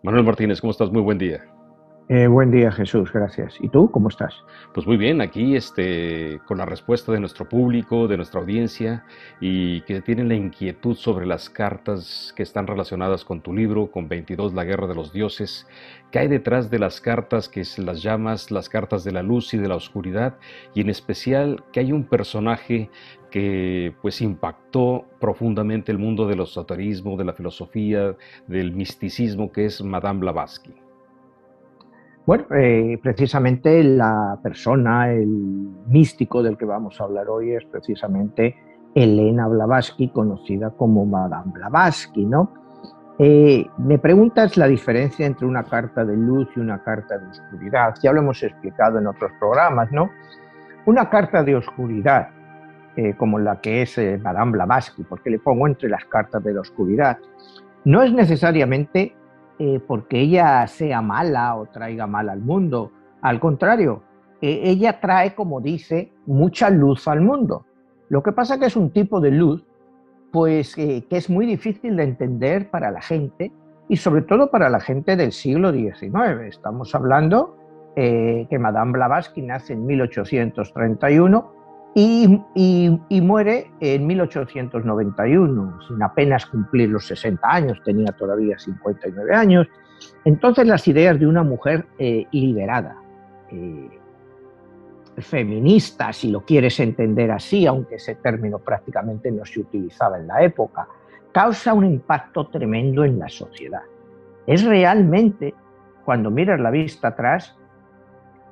Manuel Martínez, ¿cómo estás? Muy buen día. Buen día, Jesús, gracias. ¿Y tú, cómo estás? Pues muy bien, aquí con la respuesta de nuestro público, de nuestra audiencia, y que tienen la inquietud sobre las cartas que están relacionadas con tu libro, con 22, La Guerra de los Dioses. ¿Qué hay detrás de las cartas que las llamas las cartas de la luz y de la oscuridad? Y en especial, que hay un personaje que pues impactó profundamente el mundo del esoterismo, de la filosofía, del misticismo, que es Madame Blavatsky. Bueno, precisamente la persona, el místico del que vamos a hablar hoy es precisamente Elena Blavatsky, conocida como Madame Blavatsky, ¿no? Me preguntas la diferencia entre una carta de luz y una carta de oscuridad. Ya lo hemos explicado en otros programas, ¿no? Una carta de oscuridad, como la que es Madame Blavatsky, porque le pongo entre las cartas de la oscuridad, no es necesariamente porque ella sea mala o traiga mal al mundo. Al contrario, ella trae, como dice, mucha luz al mundo. Lo que pasa que es un tipo de luz pues, que es muy difícil de entender para la gente y sobre todo para la gente del siglo XIX. Estamos hablando que Madame Blavatsky nace en 1831 y muere en 1891, sin apenas cumplir los 60 años, tenía todavía 59 años. Entonces las ideas de una mujer liberada, feminista, si lo quieres entender así, aunque ese término prácticamente no se utilizaba en la época, causa un impacto tremendo en la sociedad. Es realmente, cuando miras la vista atrás,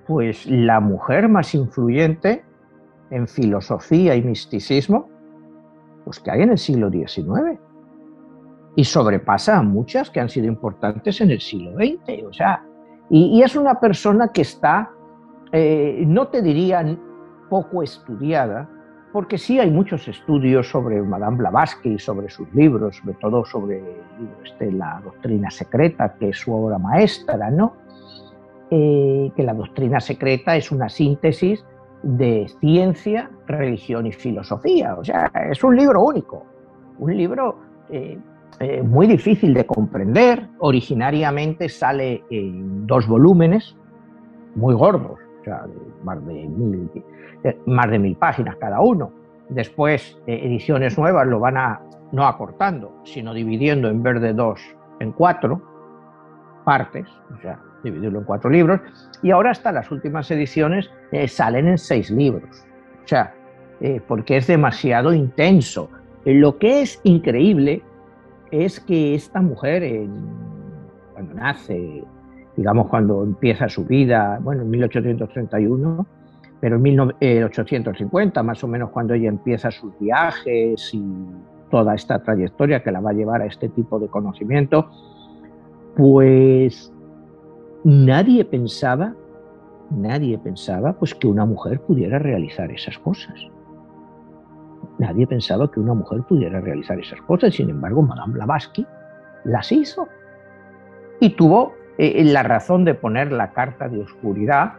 pues la mujer más influyente en filosofía y misticismo pues que hay en el siglo XIX y sobrepasa a muchas que han sido importantes en el siglo XX. O sea, y es una persona que está, no te diría poco estudiada, porque sí hay muchos estudios sobre Madame Blavatsky, sobre sus libros, sobre todo sobre el libro La Doctrina Secreta, que es su obra maestra, ¿no? Que la doctrina secreta es una síntesis de ciencia, religión y filosofía. O sea, es un libro único, un libro muy difícil de comprender. Originariamente sale en 2 volúmenes, muy gordos, o sea, más de 1000 páginas cada uno. Después, ediciones nuevas lo van no acortando, sino dividiendo en vez de 2 en 4 partes, o sea, dividirlo en 4 libros, y ahora hasta las últimas ediciones salen en 6 libros, o sea, porque es demasiado intenso. Lo que es increíble es que esta mujer, cuando nace, digamos cuando empieza su vida, bueno, en 1831, pero en 1850, más o menos cuando ella empieza sus viajes y toda esta trayectoria que la va a llevar a este tipo de conocimiento, pues nadie pensaba pues que una mujer pudiera realizar esas cosas. Nadie pensaba que una mujer pudiera realizar esas cosas. Sin embargo, Madame Blavatsky las hizo. Y tuvo la razón de poner la carta de oscuridad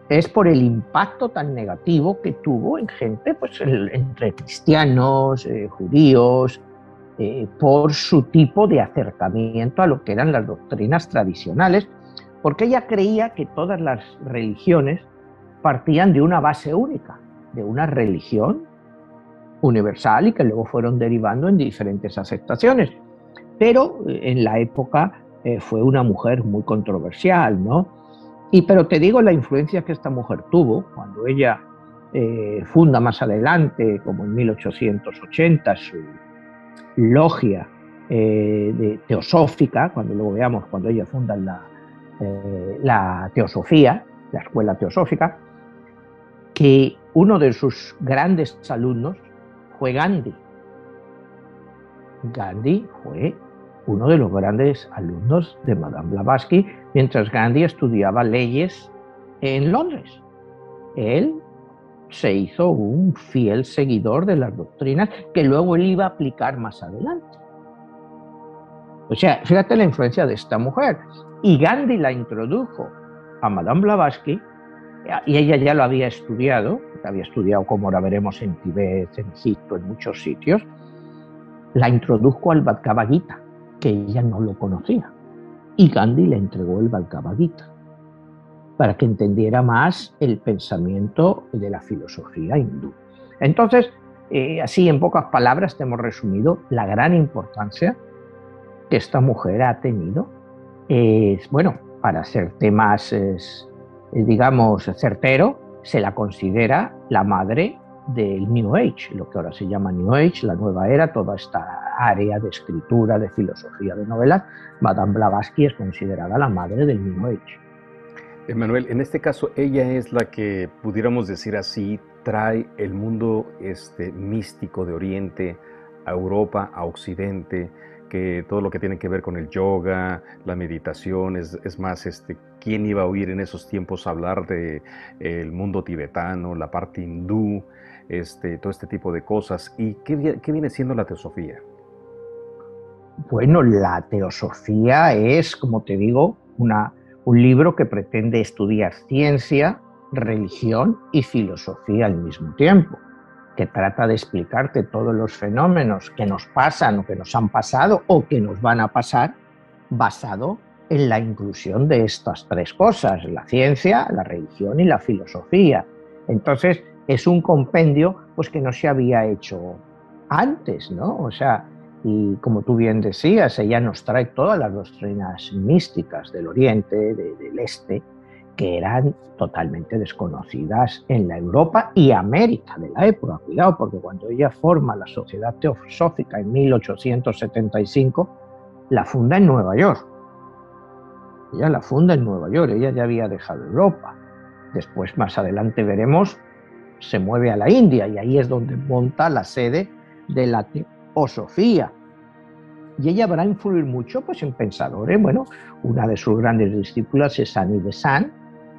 es por el impacto tan negativo que tuvo en gente, pues entre cristianos, judíos, por su tipo de acercamiento a lo que eran las doctrinas tradicionales, porque ella creía que todas las religiones partían de una base única, de una religión universal y que luego fueron derivando en diferentes aceptaciones. Pero en la época fue una mujer muy controversial, ¿no? Pero te digo la influencia que esta mujer tuvo cuando ella funda más adelante, como en 1880, su logia teosófica, cuando luego veamos cuando ella funda la teosofía, la escuela teosófica, que uno de sus grandes alumnos fue Gandhi. Gandhi fue uno de los grandes alumnos de Madame Blavatsky, mientras Gandhi estudiaba leyes en Londres. Él se hizo un fiel seguidor de las doctrinas que luego él iba a aplicar más adelante. O sea, fíjate la influencia de esta mujer. Y Gandhi la introdujo a Madame Blavatsky, y ella ya lo había estudiado, como ahora veremos en Tibet, en Egipto, en muchos sitios. La introdujo al Bhagavad Gita, que ella no lo conocía. Y Gandhi le entregó el Bhagavad Gita para que entendiera más el pensamiento de la filosofía hindú. Entonces, así en pocas palabras te hemos resumido la gran importancia que esta mujer ha tenido, bueno, para hacerte más, digamos, certero, se la considera la madre del New Age, lo que ahora se llama New Age, la nueva era, toda esta área de escritura, de filosofía, de novelas. Madame Blavatsky es considerada la madre del New Age. Emanuel, en este caso ella es la que, pudiéramos decir así, trae el mundo místico de Oriente a Europa, a Occidente, que todo lo que tiene que ver con el yoga, la meditación, es más, ¿quién iba a oír en esos tiempos hablar de el mundo tibetano, la parte hindú, todo este tipo de cosas? ¿Y qué viene siendo la teosofía? Bueno, la teosofía es, como te digo, un libro que pretende estudiar ciencia, religión y filosofía al mismo tiempo, que trata de explicarte todos los fenómenos que nos pasan o que nos han pasado o que nos van a pasar, basado en la inclusión de estas tres cosas: la ciencia, la religión y la filosofía. Entonces, es un compendio pues, que no se había hecho antes, ¿no? O sea, y como tú bien decías, ella nos trae todas las doctrinas místicas del Oriente, del Este, que eran totalmente desconocidas en la Europa y América de la época. Cuidado, porque cuando ella forma la Sociedad Teosófica en 1875, la funda en Nueva York. Ella la funda en Nueva York, ella ya había dejado Europa. Después, más adelante veremos, se mueve a la India y ahí es donde monta la sede de la teosofía. Y ella va a influir mucho pues, en pensadores. Bueno, una de sus grandes discípulas es Annie Besant,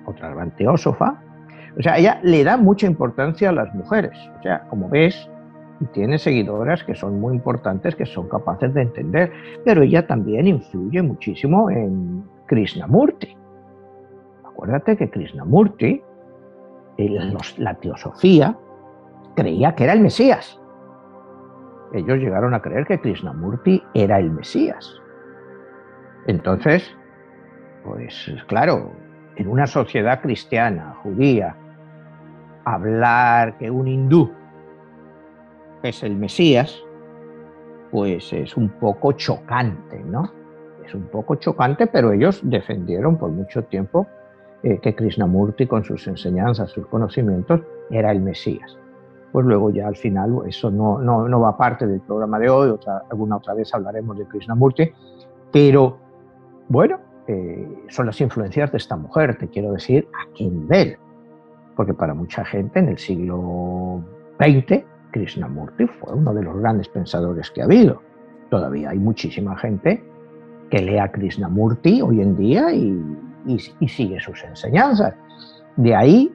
otra gran teósofa. O sea, ella le da mucha importancia a las mujeres. O sea, como ves, tiene seguidoras que son muy importantes, que son capaces de entender, pero ella también influye muchísimo en Krishnamurti. Acuérdate que Krishnamurti, la teosofía, creía que era el Mesías. Ellos llegaron a creer que Krishnamurti era el Mesías. Entonces, pues claro, en una sociedad cristiana, judía, hablar que un hindú es el Mesías, pues es un poco chocante, ¿no? Es un poco chocante, pero ellos defendieron por mucho tiempo que Krishnamurti, con sus enseñanzas, sus conocimientos, era el Mesías. Pues luego ya al final, eso no va parte del programa de hoy, alguna otra vez hablaremos de Krishnamurti, pero bueno, son las influencias de esta mujer, te quiero decir, ¿a qué nivel? Porque para mucha gente en el siglo XX, Krishnamurti fue uno de los grandes pensadores que ha habido. Todavía hay muchísima gente que lee a Krishnamurti hoy en día y sigue sus enseñanzas. De ahí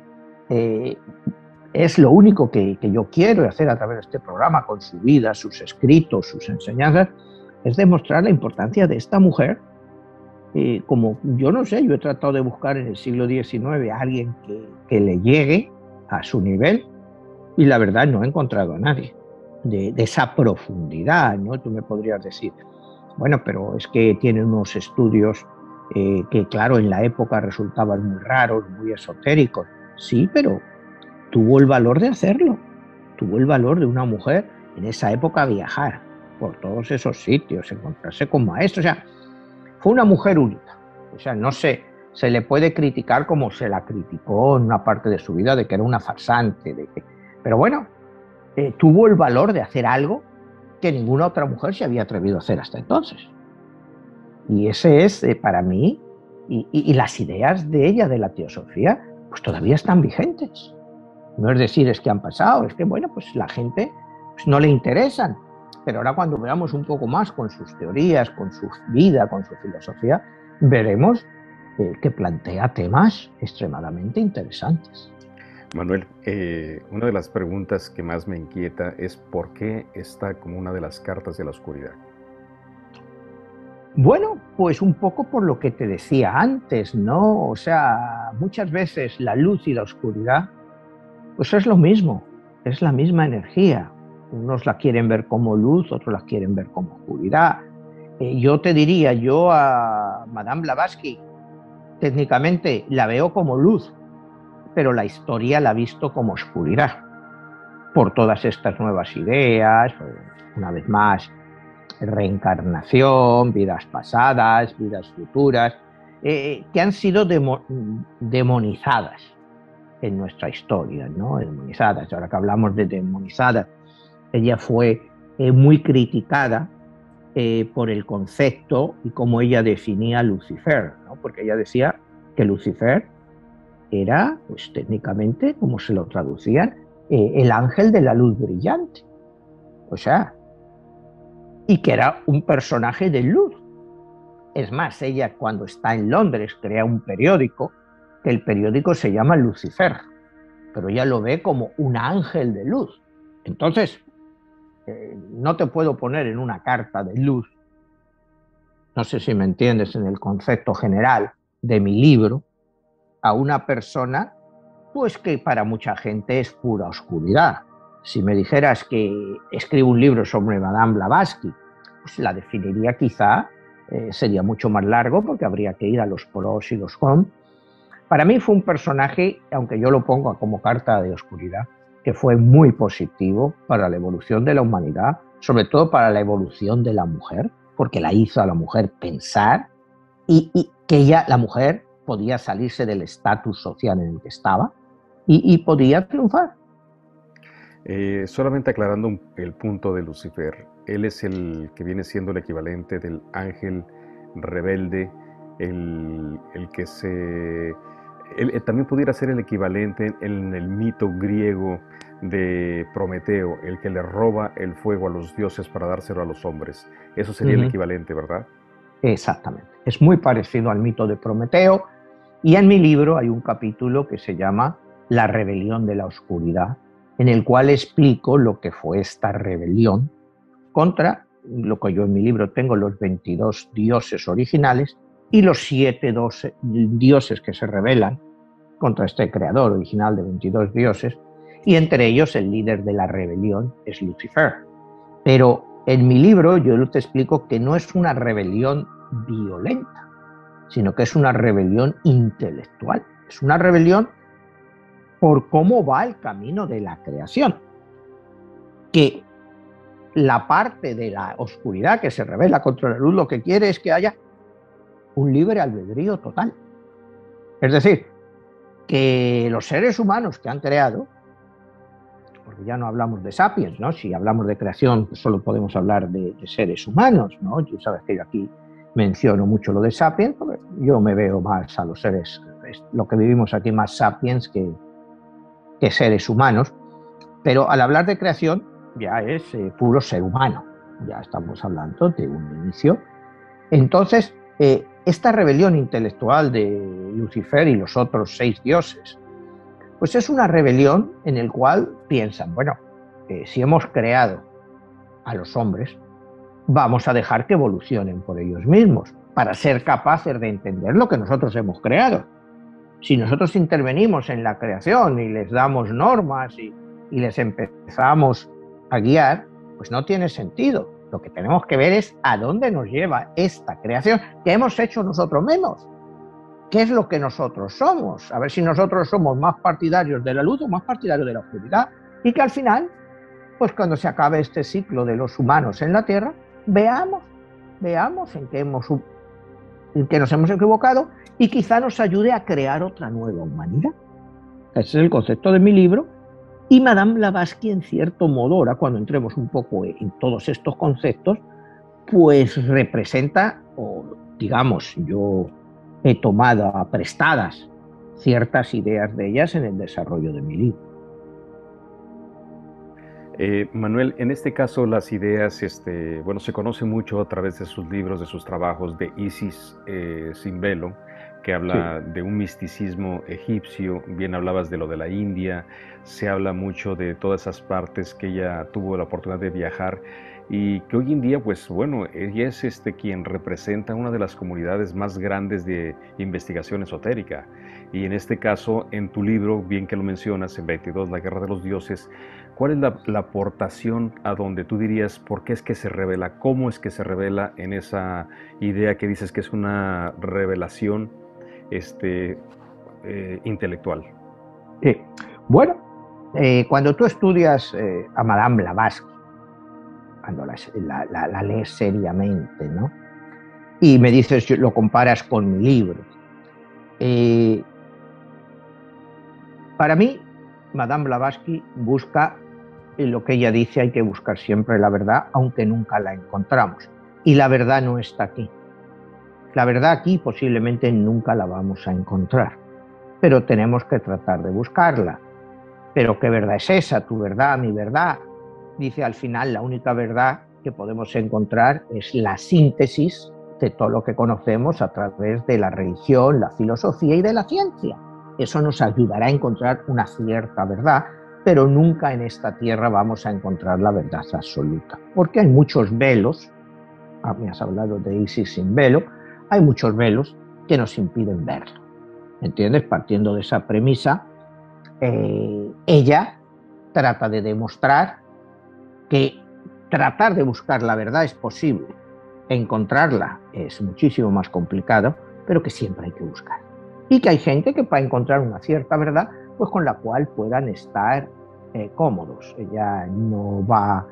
es lo único que yo quiero hacer a través de este programa, con su vida, sus escritos, sus enseñanzas, es demostrar la importancia de esta mujer. Como yo no sé, yo he tratado de buscar en el siglo XIX a alguien que le llegue a su nivel y la verdad no he encontrado a nadie de esa profundidad, ¿no? Tú me podrías decir, bueno, pero es que tiene unos estudios que claro, en la época resultaban muy raros, muy esotéricos. Sí, pero tuvo el valor de hacerlo, tuvo el valor de una mujer en esa época viajar por todos esos sitios, encontrarse con maestros, o sea, fue una mujer única. O sea, no se le puede criticar como se la criticó en una parte de su vida, de que era una farsante. Pero bueno, tuvo el valor de hacer algo que ninguna otra mujer se había atrevido a hacer hasta entonces. Y ese es, para mí, y las ideas de ella, de la teosofía, pues todavía están vigentes. No es decir, es que han pasado, es que, bueno, pues la gente pues no le interesan. Pero ahora cuando veamos un poco más con sus teorías, con su vida, con su filosofía, veremos que plantea temas extremadamente interesantes. Manuel, una de las preguntas que más me inquieta es por qué está como una de las cartas de la oscuridad. Bueno, pues un poco por lo que te decía antes, ¿no? O sea, muchas veces la luz y la oscuridad, pues es lo mismo, es la misma energía. Unos la quieren ver como luz, otros la quieren ver como oscuridad. Yo te diría, yo a Madame Blavatsky técnicamente la veo como luz, pero la historia la ha visto como oscuridad, por todas estas nuevas ideas, una vez más, reencarnación, vidas pasadas, vidas futuras, que han sido demonizadas en nuestra historia, ¿no? Demonizadas. Ahora que hablamos de demonizadas, ella fue muy criticada por el concepto y cómo ella definía a Lucifer, ¿no? Porque ella decía que Lucifer era, pues técnicamente, como se lo traducían, el ángel de la luz brillante. O sea, y que era un personaje de luz. Es más, ella cuando está en Londres crea un periódico, que el periódico se llama Lucifer, pero ella lo ve como un ángel de luz. Entonces, no te puedo poner en una carta de luz, no sé si me entiendes en el concepto general de mi libro, a una persona pues que para mucha gente es pura oscuridad. Si me dijeras que escribo un libro sobre Madame Blavatsky, pues la definiría quizá, sería mucho más largo porque habría que ir a los pros y los cons. Para mí fue un personaje, aunque yo lo pongo como carta de oscuridad, que fue muy positivo para la evolución de la humanidad, sobre todo para la evolución de la mujer, porque la hizo a la mujer pensar y que ella, la mujer, podía salirse del estatus social en el que estaba y podía triunfar. Solamente aclarando el punto de Lucifer, él es el que viene siendo el equivalente del ángel rebelde, el que se... también pudiera ser el equivalente en el mito griego de Prometeo, el que le roba el fuego a los dioses para dárselo a los hombres. Eso sería el equivalente, ¿verdad? Exactamente. Es muy parecido al mito de Prometeo y en mi libro hay un capítulo que se llama La rebelión de la oscuridad, en el cual explico lo que fue esta rebelión contra lo que yo en mi libro tengo, los 22 dioses originales y los 7 dioses que se rebelan contra este creador original de 22 dioses, y entre ellos el líder de la rebelión es Lucifer. Pero en mi libro yo te explico que no es una rebelión violenta, sino que es una rebelión intelectual, es una rebelión por cómo va el camino de la creación, que la parte de la oscuridad que se revela contra la luz lo que quiere es que haya un libre albedrío total. Es decir, que los seres humanos que han creado, porque ya no hablamos de sapiens, ¿no? Si hablamos de creación, pues solo podemos hablar de seres humanos, ¿no? Tú sabes que yo aquí menciono mucho lo de sapiens, porque yo me veo más a los seres, lo que vivimos aquí más sapiens que seres humanos, pero al hablar de creación ya es puro ser humano, ya estamos hablando de un inicio. Entonces, esta rebelión intelectual de Lucifer y los otros 6 dioses, pues es una rebelión en la cual piensan, bueno, si hemos creado a los hombres, vamos a dejar que evolucionen por ellos mismos, para ser capaces de entender lo que nosotros hemos creado. Si nosotros intervenimos en la creación y les damos normas y les empezamos a guiar, pues no tiene sentido. Lo que tenemos que ver es a dónde nos lleva esta creación que hemos hecho nosotros mismos. ¿Qué es lo que nosotros somos? A ver si nosotros somos más partidarios de la luz o más partidarios de la oscuridad. Y que al final, pues cuando se acabe este ciclo de los humanos en la Tierra, veamos en qué nos hemos equivocado y quizá nos ayude a crear otra nueva humanidad. Ese es el concepto de mi libro. Y Madame Blavatsky, en cierto modo, ahora cuando entremos un poco en todos estos conceptos, pues representa, o digamos, yo he tomado a prestadas ciertas ideas de ellas en el desarrollo de mi libro. Manuel, en este caso las ideas, bueno, se conoce mucho a través de sus libros, de sus trabajos de Isis sin velo, que Sí. habla de un misticismo egipcio, bien hablabas de lo de la India, se habla mucho de todas esas partes que ella tuvo la oportunidad de viajar y que hoy en día, pues bueno, ella es quien representa una de las comunidades más grandes de investigación esotérica. Y en este caso, en tu libro, bien que lo mencionas, en 22, La Guerra de los Dioses, ¿cuál es la aportación a donde tú dirías por qué es que se revela, cómo es que se revela en esa idea que dices que es una revelación intelectual? Sí. Bueno, cuando tú estudias a Madame Blavatsky, cuando la lees seriamente, ¿no? Y me dices, lo comparas con mi libro. Eh, para mí, Madame Blavatsky busca lo que ella dice, hay que buscar siempre la verdad, aunque nunca la encontramos. Y la verdad no está aquí. La verdad aquí posiblemente nunca la vamos a encontrar, pero tenemos que tratar de buscarla. Pero ¿qué verdad es esa? Tu verdad, mi verdad. Dice, al final la única verdad que podemos encontrar es la síntesis de todo lo que conocemos a través de la religión, la filosofía y de la ciencia. Eso nos ayudará a encontrar una cierta verdad, pero nunca en esta tierra vamos a encontrar la verdad absoluta, porque hay muchos velos. Me has hablado de Isis sin velo, hay muchos velos que nos impiden verlo. ¿Entiendes? Partiendo de esa premisa, ella trata de demostrar que tratar de buscar la verdad es posible, encontrarla es muchísimo más complicado, pero que siempre hay que buscar. Y que hay gente que para encontrar una cierta verdad, pues con la cual puedan estar cómodos. Ella no va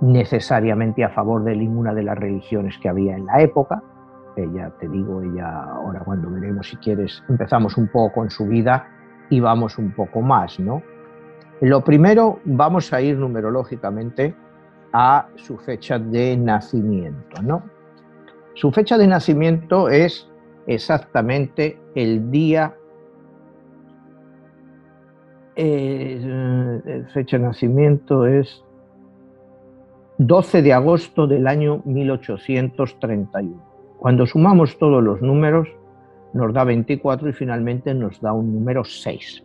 necesariamente a favor de ninguna de las religiones que había en la época. Ella, te digo, ella, ahora cuando veremos, si quieres, empezamos un poco en su vida y vamos un poco más, ¿no? Lo primero, vamos a ir numerológicamente a su fecha de nacimiento, ¿no? Su fecha de nacimiento es exactamente el día, fecha de nacimiento es 12 de agosto del año 1831. Cuando sumamos todos los números, nos da 24 y finalmente nos da un número 6.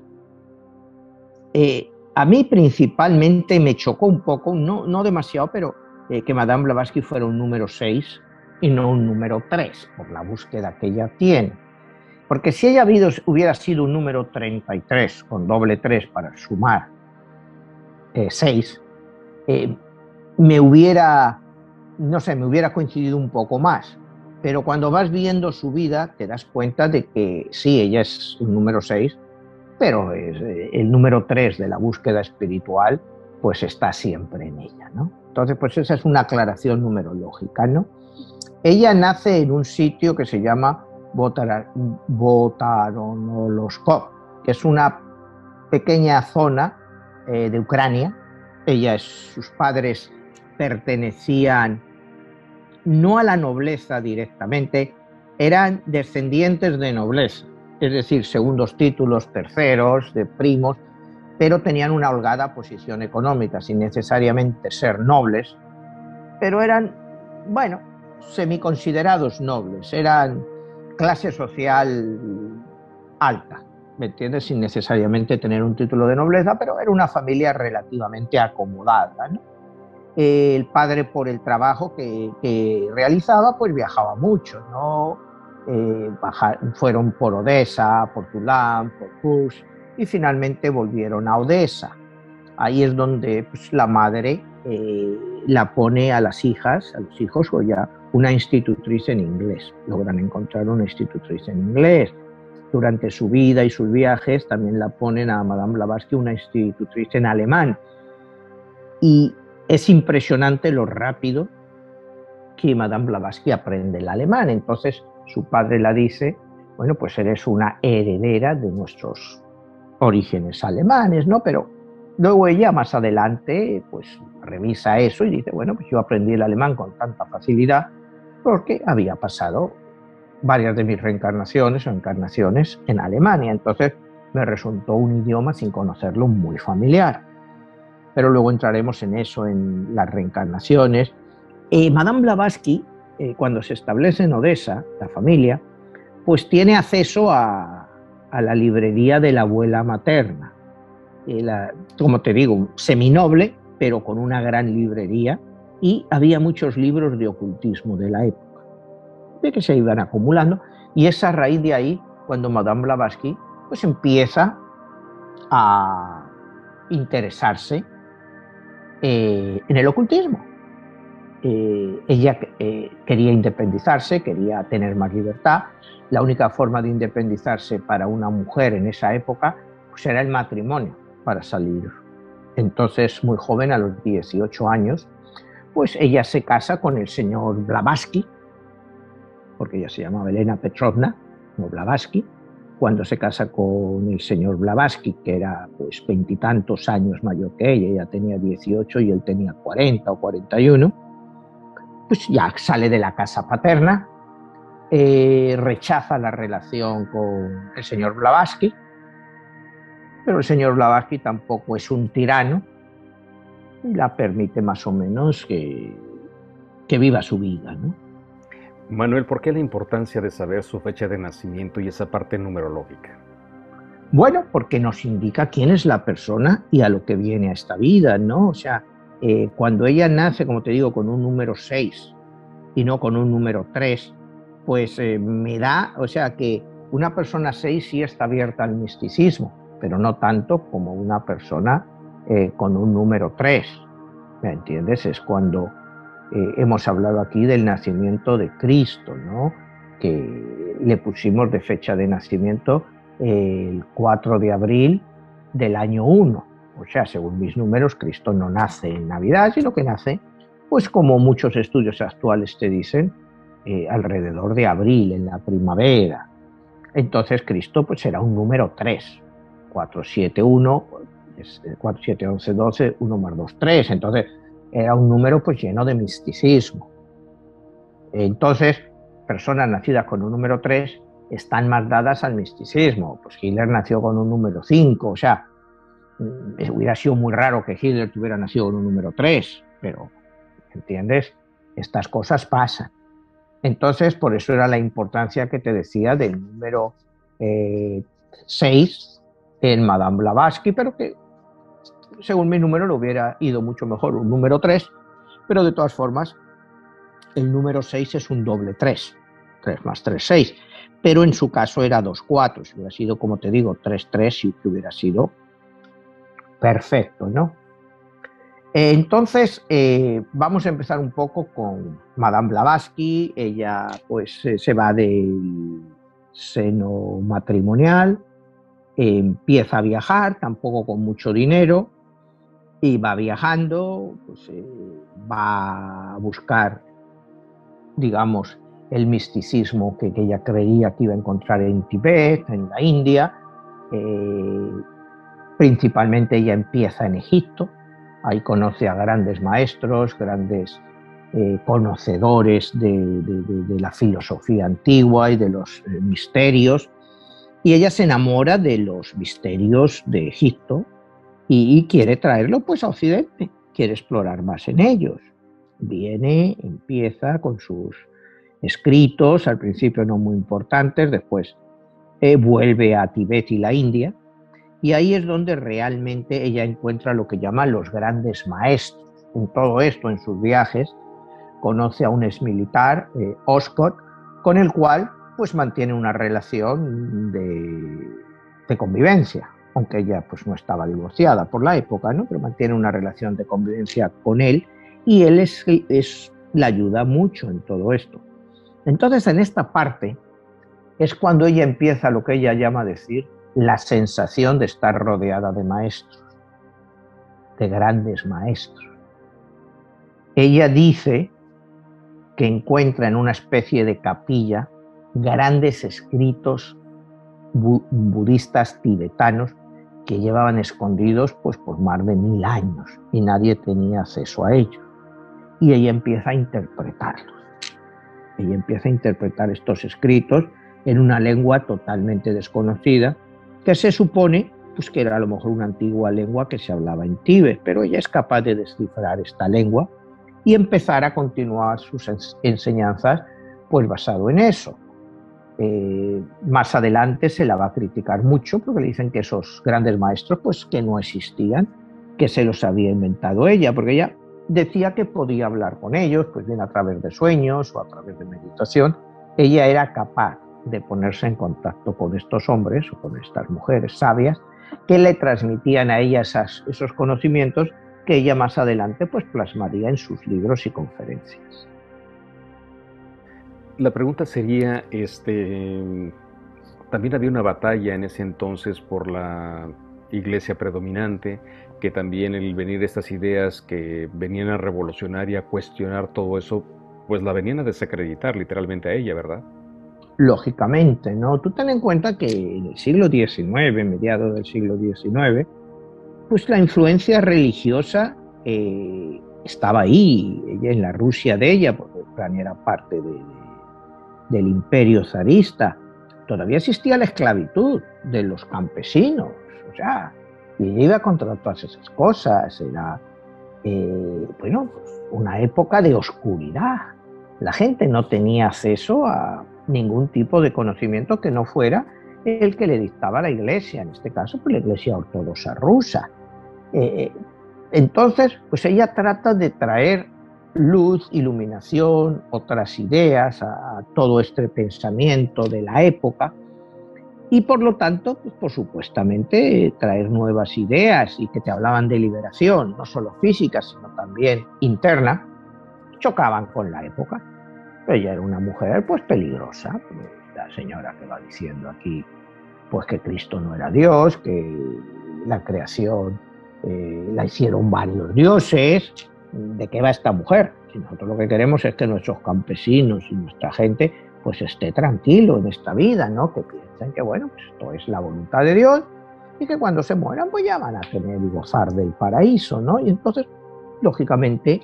A mí principalmente me chocó un poco, no demasiado, pero que Madame Blavatsky fuera un número 6 y no un número 3, por la búsqueda que ella tiene. Porque si ella hubiera sido un número 33, con doble 3 para sumar 6, me hubiera coincidido un poco más. Pero cuando vas viendo su vida, te das cuenta de que sí, ella es un número 6, pero el número 3 de la búsqueda espiritual pues está siempre en ella, ¿no? Entonces, pues esa es una aclaración numerológica, ¿no? Ella nace en un sitio que se llama Votaronoloskov, que es una pequeña zona de Ucrania. Sus padres pertenecían no a la nobleza directamente, eran descendientes de nobleza, es decir, segundos títulos, terceros, de primos, pero tenían una holgada posición económica, sin necesariamente ser nobles, pero eran, bueno, semiconsiderados nobles, eran clase social alta, ¿me entiendes? Sin necesariamente tener un título de nobleza, pero era una familia relativamente acomodada, ¿no? El padre, por el trabajo que realizaba, pues viajaba mucho, ¿no? Fueron por Odessa, por Tulán, por Kursk, y finalmente volvieron a Odessa. Ahí es donde pues, la madre la pone a los hijos, o ya una institutriz en inglés. Logran encontrar una institutriz en inglés. Durante su vida y sus viajes también la ponen a Madame Blavatsky una institutriz en alemán. Y es impresionante lo rápido que Madame Blavatsky aprende el alemán. Entonces su padre la dice, bueno, pues eres una heredera de nuestros orígenes alemanes, ¿no? Pero luego ella más adelante pues revisa eso y dice, bueno, pues yo aprendí el alemán con tanta facilidad porque había pasado varias de mis reencarnaciones o encarnaciones en Alemania. Entonces me resultó un idioma sin conocerlo muy familiar. Pero luego entraremos en eso, en las reencarnaciones. Madame Blavatsky, cuando se establece en Odessa, la familia, pues tiene acceso a la librería de la abuela materna. Como te digo, seminoble, pero con una gran librería, y había muchos libros de ocultismo de la época, de que se iban acumulando, y es a raíz de ahí cuando Madame Blavatsky pues empieza a interesarse en el ocultismo. Ella quería independizarse, quería tener más libertad. La única forma de independizarse para una mujer en esa época pues era el matrimonio para salir. Entonces, muy joven, a los 18 años, pues ella se casa con el señor Blavatsky, porque ella se llamaba Elena Petrovna, no Blavatsky. Cuando se casa con el señor Blavatsky, que era pues 20 y tantos años mayor que ella tenía 18 y él tenía 40 o 41, pues ya sale de la casa paterna, rechaza la relación con el señor Blavatsky, pero el señor Blavatsky tampoco es un tirano y la permite más o menos que viva su vida, ¿no? Manuel, ¿por qué la importancia de saber su fecha de nacimiento y esa parte numerológica? Bueno, porque nos indica quién es la persona y a lo que viene a esta vida, ¿no? O sea, cuando ella nace, como te digo, con un número 6 y no con un número 3, pues me da, o sea, que una persona 6 sí está abierta al misticismo, pero no tanto como una persona con un número 3, ¿me entiendes? Es cuando hemos hablado aquí del nacimiento de Cristo, ¿no? Que le pusimos de fecha de nacimiento el 4 de abril del año 1. O sea, según mis números, Cristo no nace en Navidad, sino que nace, pues como muchos estudios actuales te dicen, alrededor de abril, en la primavera. Entonces Cristo pues será un número 3, 4, 7, 1, 4, 7, 11, 12, 1 más 2, 3. Entonces era un número pues lleno de misticismo. Entonces, personas nacidas con un número 3 están más dadas al misticismo. Pues Hitler nació con un número 5, o sea, hubiera sido muy raro que Hitler tuviera nacido con un número 3, pero, ¿entiendes? Estas cosas pasan. Entonces, por eso era la importancia que te decía del número 6 en Madame Blavatsky, pero que según mi número le hubiera ido mucho mejor un número 3, pero de todas formas el número 6 es un doble 3, 3 más 3, 6, pero en su caso era 2, 4, si hubiera sido, como te digo, 3, 3, sí que hubiera sido perfecto, ¿no? Entonces, vamos a empezar un poco con Madame Blavatsky. Ella pues se va del seno matrimonial, empieza a viajar, tampoco con mucho dinero, y va viajando, pues, va a buscar, digamos, el misticismo que ella creía que iba a encontrar en Tibet, en la India. Principalmente ella empieza en Egipto, ahí conoce a grandes maestros, grandes conocedores de la filosofía antigua y de los misterios, y ella se enamora de los misterios de Egipto y quiere traerlo pues a Occidente, quiere explorar más en ellos. Viene, empieza con sus escritos, al principio no muy importantes, después vuelve a Tibet y la India, y ahí es donde realmente ella encuentra lo que llama los grandes maestros. En todo esto, en sus viajes, conoce a un exmilitar, Oscott, con el cual pues mantiene una relación de convivencia, aunque ella pues no estaba divorciada por la época, ¿no? Pero mantiene una relación de convivencia con él, y él la ayuda mucho en todo esto. Entonces, en esta parte es cuando ella empieza lo que ella llama decir la sensación de estar rodeada de maestros, de grandes maestros. Ella dice que encuentra en una especie de capilla grandes escritos budistas tibetanos que llevaban escondidos pues por más de 1000 años y nadie tenía acceso a ellos. Y ella empieza a interpretarlos. Ella empieza a interpretar estos escritos en una lengua totalmente desconocida, que se supone pues, que era a lo mejor una antigua lengua que se hablaba en Tíbet, pero ella es capaz de descifrar esta lengua y empezar a continuar sus enseñanzas pues basado en eso. más adelante se la va a criticar mucho porque le dicen que esos grandes maestros pues que no existían, que se los había inventado ella, porque ella decía que podía hablar con ellos, pues bien a través de sueños o a través de meditación. Ella era capaz de ponerse en contacto con estos hombres o con estas mujeres sabias que le transmitían a ella esos conocimientos que ella más adelante pues plasmaría en sus libros y conferencias. La pregunta sería, también había una batalla en ese entonces por la iglesia predominante, que también el venir estas ideas que venían a revolucionar y a cuestionar todo eso, pues la venían a desacreditar literalmente a ella, ¿verdad? Lógicamente, ¿no? Tú ten en cuenta que en el siglo XIX, mediados del siglo XIX, pues la influencia religiosa estaba ahí, ella, en la Rusia de ella, porque Ucrania era parte del imperio zarista. Todavía existía la esclavitud de los campesinos, o sea, y ella iba contra todas esas cosas. Era, bueno, pues una época de oscuridad. La gente no tenía acceso a ningún tipo de conocimiento que no fuera el que le dictaba la Iglesia, en este caso, pues la Iglesia ortodoxa rusa. Entonces, pues ella trata de traer luz, iluminación, otras ideas a todo este pensamiento de la época y por lo tanto, pues, por supuestamente traer nuevas ideas y que te hablaban de liberación, no solo física, sino también interna, chocaban con la época. Ella era una mujer pues peligrosa, la señora que va diciendo aquí pues que Cristo no era Dios, que la creación la hicieron varios dioses. ¿De qué va esta mujer? Si nosotros lo que queremos es que nuestros campesinos y nuestra gente pues esté tranquilo en esta vida, ¿no? Que piensen que bueno, pues esto es la voluntad de Dios y que cuando se mueran pues ya van a tener y gozar del paraíso, ¿no? Y entonces, lógicamente,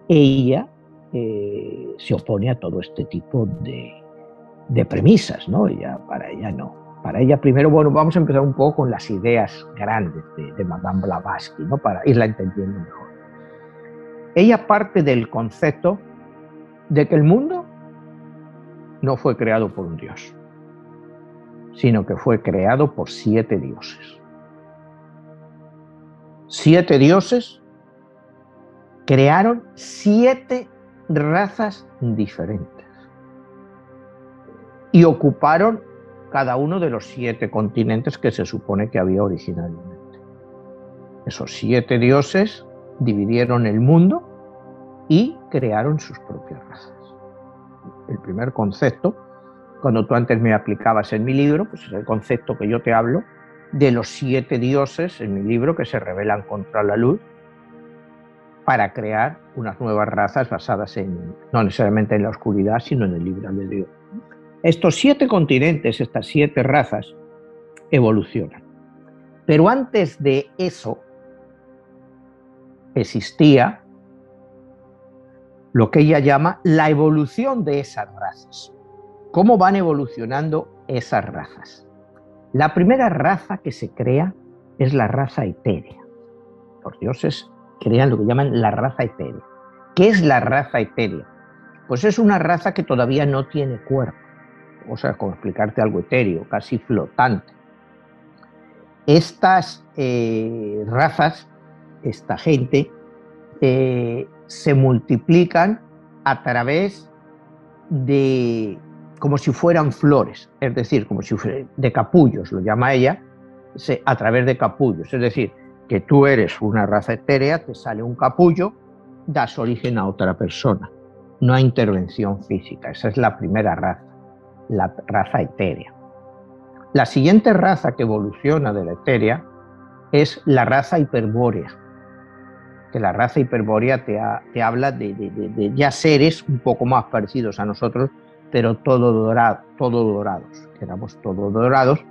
ella se opone a todo este tipo de premisas, ¿no? Para ella no. Para ella primero, bueno, vamos a empezar un poco con las ideas grandes de Madame Blavatsky, ¿no? Para irla entendiendo mejor. Ella parte del concepto de que el mundo no fue creado por un dios, sino que fue creado por 7 dioses. 7 dioses crearon 7 razas diferentes y ocuparon cada uno de los 7 continentes que se supone que había originalmente. Esos 7 dioses dividieron el mundo y crearon sus propias razas. El primer concepto, cuando tú antes me aplicabas en mi libro, pues es el concepto que yo te hablo de los 7 dioses en mi libro que se rebelan contra la luz para crear unas nuevas razas basadas no necesariamente en la oscuridad, sino en el libre albedrío. Estos 7 continentes, estas 7 razas, evolucionan. Pero antes de eso existía lo que ella llama la evolución de esas razas. ¿Cómo van evolucionando esas razas? La primera raza que se crea es la raza etérea. Los dioses crean lo que llaman la raza etérea. ¿Qué es la raza etérea? Pues es una raza que todavía no tiene cuerpo. O sea, como explicarte algo etéreo, casi flotante. Estas razas, esta gente, se multiplican a través de, como si fueran flores, es decir, como si fueran de capullos, lo llama ella, a través de capullos. Es decir, que tú eres una raza etérea, te sale un capullo, das origen a otra persona. No hay intervención física. Esa es la primera raza, la raza etérea. La siguiente raza que evoluciona de la etérea es la raza hiperbórea, que la raza hiperbórea te habla de ya seres un poco más parecidos a nosotros, pero todo dorados, que éramos todos dorados,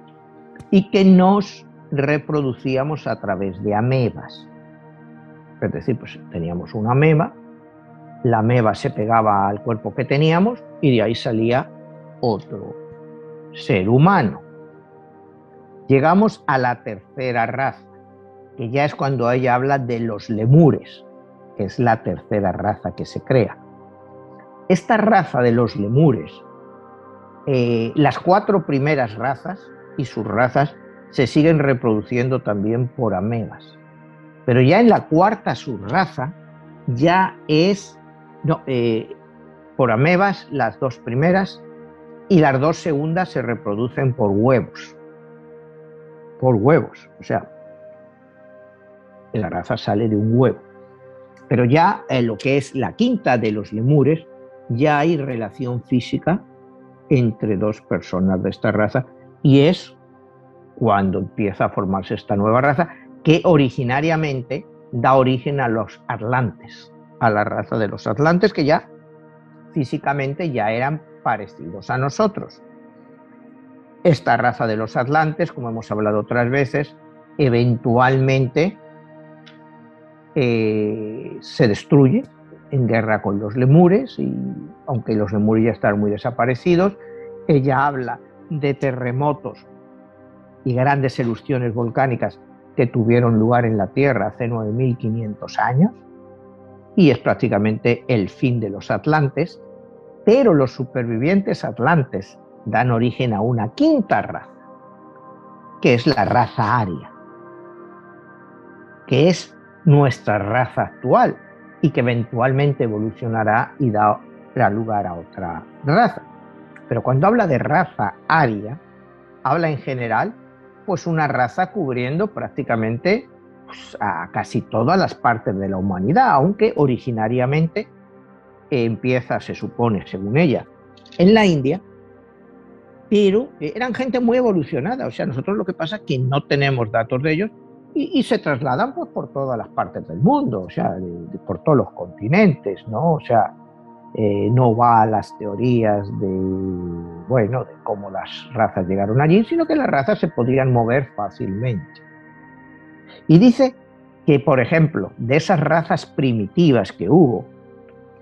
y que nos reproducíamos a través de amebas. Es decir, pues teníamos una ameba, la ameba se pegaba al cuerpo que teníamos y de ahí salía otro ser humano. Llegamos a la tercera raza, que ya es cuando ella habla de los lemures, que es la tercera raza que se crea. Esta raza de los lemures Las 4 primeras razas y sus razas se siguen reproduciendo también por amebas. Pero ya en la 4ª subraza ya es por amebas las 2 primeras y las 2 segundas se reproducen por huevos. Por huevos, o sea, la raza sale de un huevo. Pero ya en lo que es la 5ª de los lemures, ya hay relación física entre 2 personas de esta raza y es cuando empieza a formarse esta nueva raza que originariamente da origen a los atlantes, a la raza de los atlantes que ya físicamente ya eran parecidos a nosotros. Esta raza de los atlantes, como hemos hablado otras veces, eventualmente se destruye en guerra con los lemures, y aunque los lemures ya están muy desaparecidos, ella habla de terremotos y grandes erupciones volcánicas que tuvieron lugar en la Tierra hace 9.500 años, y es prácticamente el fin de los atlantes, pero los supervivientes atlantes dan origen a una 5ª raza, que es la raza aria, que es nuestra raza actual y que eventualmente evolucionará y dará lugar a otra raza. Pero cuando habla de raza aria, habla en general pues una raza cubriendo prácticamente a casi todas las partes de la humanidad, aunque originariamente empieza, se supone, según ella, en la India, pero eran gente muy evolucionada. O sea, nosotros lo que pasa es que no tenemos datos de ellos y se trasladan pues por todas las partes del mundo, o sea, por todos los continentes, ¿no? O sea, no va a las teorías de cómo las razas llegaron allí, sino que las razas se podían mover fácilmente. Y dice que, por ejemplo, de esas razas primitivas que hubo,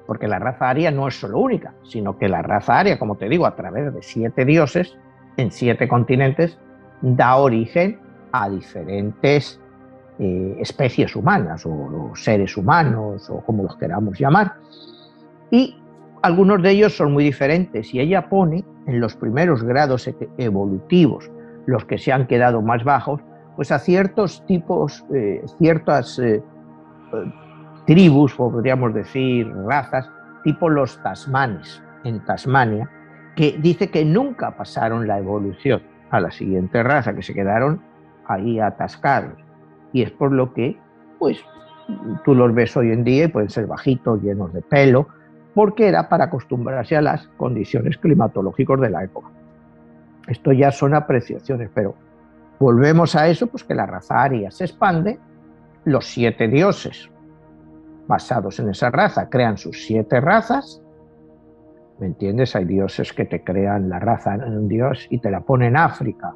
porque la raza aria no es solo única, sino que la raza aria, como te digo, a través de 7 dioses en 7 continentes, da origen a diferentes especies humanas o seres humanos o como los queramos llamar. Y algunos de ellos son muy diferentes, y ella pone en los primeros grados evolutivos, los que se han quedado más bajos, pues a ciertos tipos, ciertas tribus, podríamos decir razas, tipo los tasmanes en Tasmania, que dice que nunca pasaron la evolución a la siguiente raza, que se quedaron ahí atascados. Y es por lo que, pues, tú los ves hoy en día y pueden ser bajitos, llenos de pelo, porque era para acostumbrarse a las condiciones climatológicas de la época. Esto ya son apreciaciones, pero volvemos a eso, pues que la raza aria se expande, los 7 dioses basados en esa raza crean sus 7 razas, ¿me entiendes? Hay dioses que te crean la raza en un dios y te la pone en África,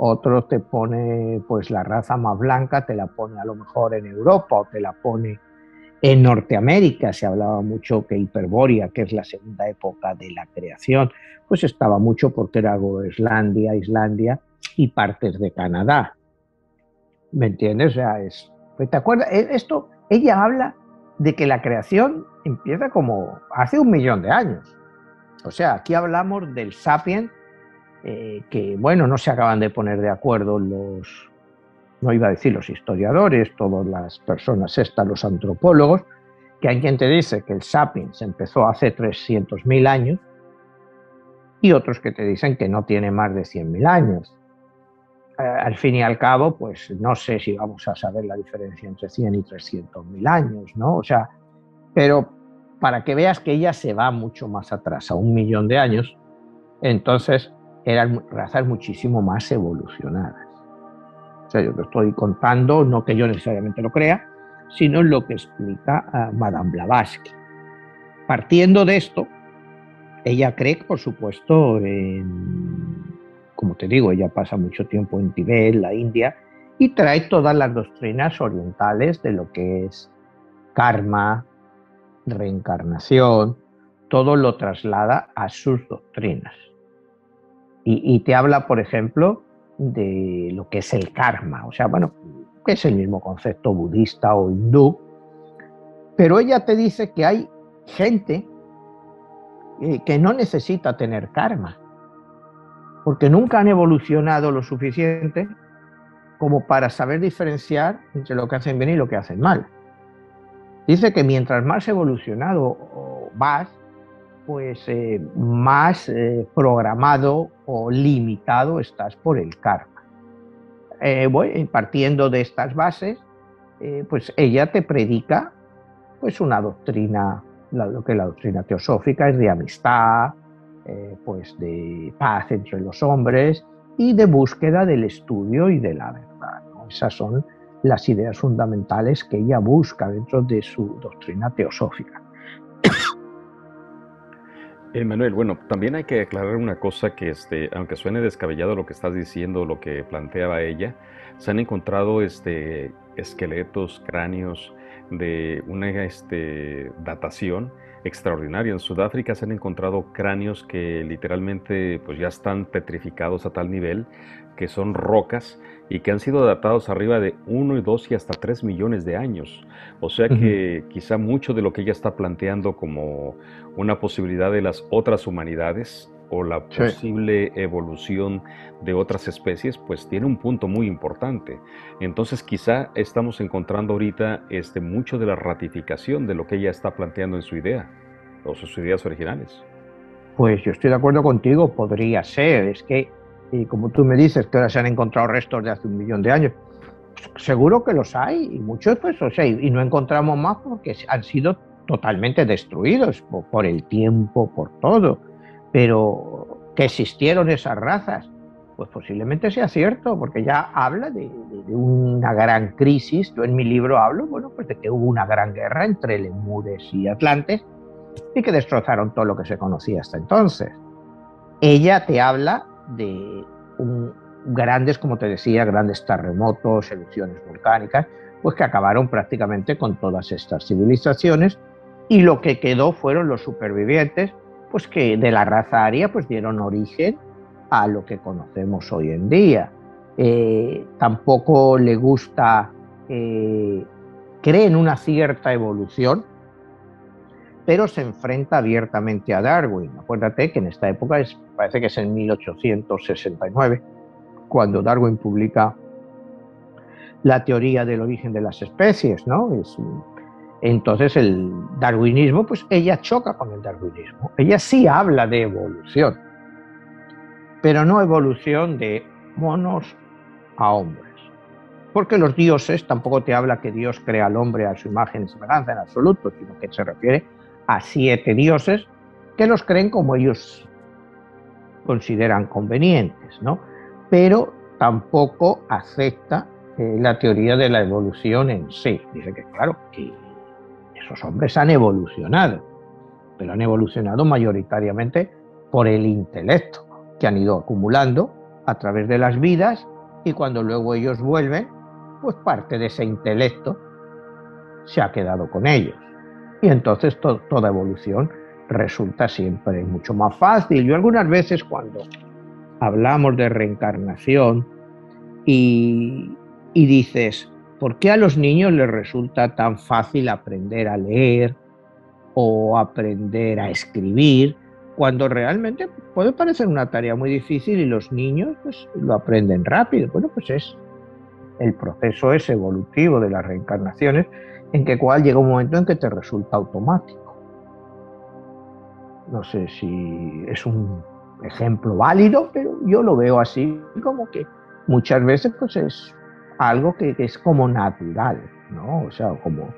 otro te pone pues la raza más blanca, te la pone a lo mejor en Europa o te la pone en Norteamérica. Se hablaba mucho que Hiperbórea, que es la segunda época de la creación, pues estaba mucho porque era Groenlandia, Islandia y partes de Canadá, ¿me entiendes? O sea, ¿te acuerdas? Esto, ella habla de que la creación empieza como hace 1 millón de años. O sea, aquí hablamos del Sapiens, que bueno, no se acaban de poner de acuerdo no iba a decir los historiadores, todas las personas estas, los antropólogos, que hay quien te dice que el Sapiens empezó hace 300.000 años y otros que te dicen que no tiene más de 100.000 años. Al fin y al cabo, pues no sé si vamos a saber la diferencia entre 100 y 300.000 años, ¿no? O sea, pero para que veas que ella se va mucho más atrás, a 1 millón de años, entonces eran razas muchísimo más evolucionadas. O sea, yo te estoy contando, no que yo necesariamente lo crea, sino lo que explica Madame Blavatsky. Partiendo de esto, ella cree, por supuesto, como te digo, ella pasa mucho tiempo en Tibet, la India, y trae todas las doctrinas orientales de lo que es karma, reencarnación, todo lo traslada a sus doctrinas. Y te habla, por ejemplo, de lo que es el karma, o sea, bueno, que es el mismo concepto budista o hindú, pero ella te dice que hay gente que no necesita tener karma, porque nunca han evolucionado lo suficiente como para saber diferenciar entre lo que hacen bien y lo que hacen mal. Dice que mientras más evolucionado vas, pues más programado o limitado estás por el karma. Partiendo de estas bases, pues ella te predica pues una doctrina, lo que la doctrina teosófica es de amistad, pues de paz entre los hombres y de búsqueda del estudio y de la verdad, ¿no? Esas son las ideas fundamentales que ella busca dentro de su doctrina teosófica. Manuel, bueno, también hay que aclarar una cosa que, aunque suene descabellado lo que estás diciendo, lo que planteaba ella, se han encontrado esqueletos, cráneos de una datación extraordinaria. En Sudáfrica se han encontrado cráneos que literalmente pues ya están petrificados a tal nivel que son rocas y que han sido datados arriba de 1, 2 y hasta 3 millones de años. O sea que quizá mucho de lo que ella está planteando como una posibilidad de las otras humanidades o la posible evolución de otras especies, pues tiene un punto muy importante. Entonces quizá estamos encontrando ahorita mucho de la ratificación de lo que ella está planteando en su idea, o sus ideas originales. Pues yo estoy de acuerdo contigo, podría ser. Es que, y como tú me dices, que ahora se han encontrado restos de hace 1 millón de años, pues seguro que los hay, y muchos, pues, o sea, y no encontramos más porque han sido totalmente destruidos por el tiempo, por todo. Pero que existieron esas razas, pues posiblemente sea cierto, porque ya habla de una gran crisis. Yo en mi libro hablo, bueno, pues de que hubo una gran guerra entre lemures y atlantes y que destrozaron todo lo que se conocía hasta entonces. Ella te habla de grandes, como te decía, grandes terremotos, erupciones volcánicas, pues que acabaron prácticamente con todas estas civilizaciones, y lo que quedó fueron los supervivientes, pues que de la raza aria pues dieron origen a lo que conocemos hoy en día. Tampoco le gusta, cree en una cierta evolución, pero se enfrenta abiertamente a Darwin. Acuérdate que en esta época parece que es en 1869, cuando Darwin publica la teoría del origen de las especies, ¿no? Entonces el darwinismo, pues ella choca con el darwinismo. Ella sí habla de evolución, pero no evolución de monos a hombres. Porque los dioses, tampoco te habla que Dios crea al hombre a su imagen y semejanza en absoluto, sino que se refiere a 7 dioses que los creen como ellos consideran convenientes, ¿no? Pero tampoco acepta la teoría de la evolución en sí. Dice que claro, que esos hombres han evolucionado, pero han evolucionado mayoritariamente por el intelecto que han ido acumulando a través de las vidas, y cuando luego ellos vuelven, pues parte de ese intelecto se ha quedado con ellos. Y entonces toda evolución resulta siempre mucho más fácil. Yo algunas veces cuando hablamos de reencarnación y dices, ¿por qué a los niños les resulta tan fácil aprender a leer o aprender a escribir, cuando realmente puede parecer una tarea muy difícil y los niños pues lo aprenden rápido? Bueno, pues el proceso es evolutivo de las reencarnaciones, en que cual llega un momento en que te resulta automático. No sé si es un ejemplo válido, pero yo lo veo así, como que muchas veces pues es algo que es como natural, ¿no? O sea, como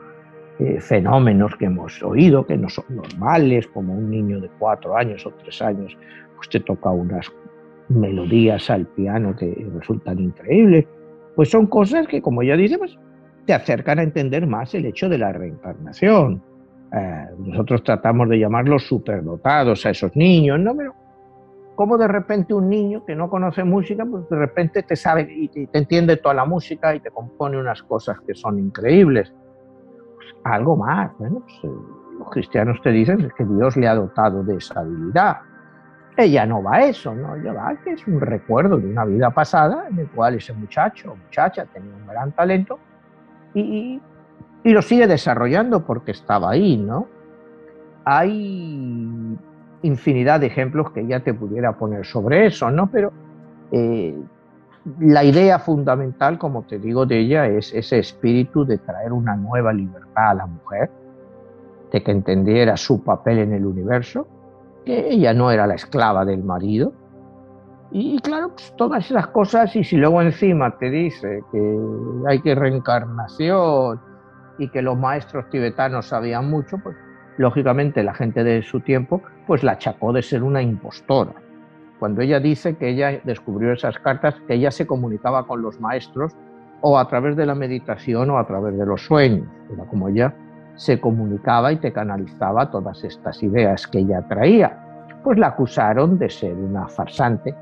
fenómenos que hemos oído que no son normales, como un niño de 4 años o 3 años, pues te toca unas melodías al piano que resultan increíbles. Pues son cosas que, como ya dice, pues te acercan a entender más el hecho de la reencarnación. Nosotros tratamos de llamarlos superdotados a esos niños, ¿no? Pero como de repente un niño que no conoce música, pues de repente te sabe y te entiende toda la música y te compone unas cosas que son increíbles. Pues algo más, bueno, pues, los cristianos te dicen que Dios le ha dotado de esa habilidad. Ella no va a eso, ¿no? Ella va a que es un recuerdo de una vida pasada en el cual ese muchacho o muchacha tenía un gran talento y, y lo sigue desarrollando porque estaba ahí, ¿no? Hay infinidad de ejemplos que ya te pudiera poner sobre eso, ¿no? Pero la idea fundamental, como te digo, de ella es ese espíritu de traer una nueva libertad a la mujer, de que entendiera su papel en el universo, que ella no era la esclava del marido. Y claro, pues todas esas cosas, y si luego encima te dice que hay que reencarnación y que los maestros tibetanos sabían mucho, pues lógicamente la gente de su tiempo pues la achacó de ser una impostora. Cuando ella dice que ella descubrió esas cartas, que ella se comunicaba con los maestros o a través de la meditación o a través de los sueños. Era como ella se comunicaba y te canalizaba todas estas ideas que ella traía. Pues la acusaron de ser una farsante,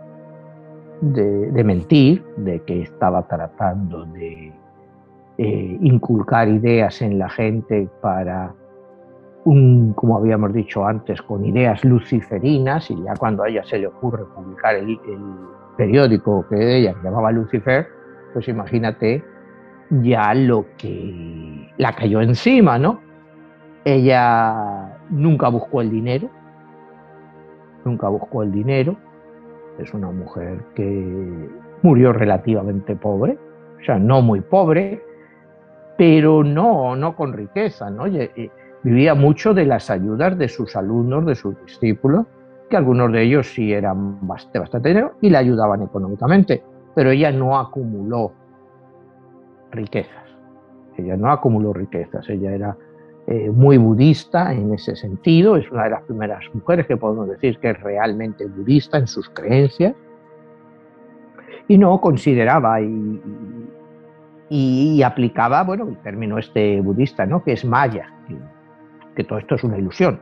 de mentir, de que estaba tratando de inculcar ideas en la gente para como habíamos dicho antes, con ideas luciferinas, y ya cuando a ella se le ocurre publicar el periódico que ella llamaba Lucifer, pues imagínate ya lo que la cayó encima, ¿no? Ella nunca buscó el dinero, es una mujer que murió relativamente pobre, o sea, no muy pobre, pero no con riqueza, ¿no? Vivía mucho de las ayudas de sus alumnos, de sus discípulos, que algunos de ellos sí eran bastante dinero y le ayudaban económicamente, pero ella no acumuló riquezas. Ella era muy budista en ese sentido, es una de las primeras mujeres que podemos decir que es realmente budista en sus creencias, y no consideraba y aplicaba, bueno, el término budista, ¿no? Que es maya, que todo esto es una ilusión.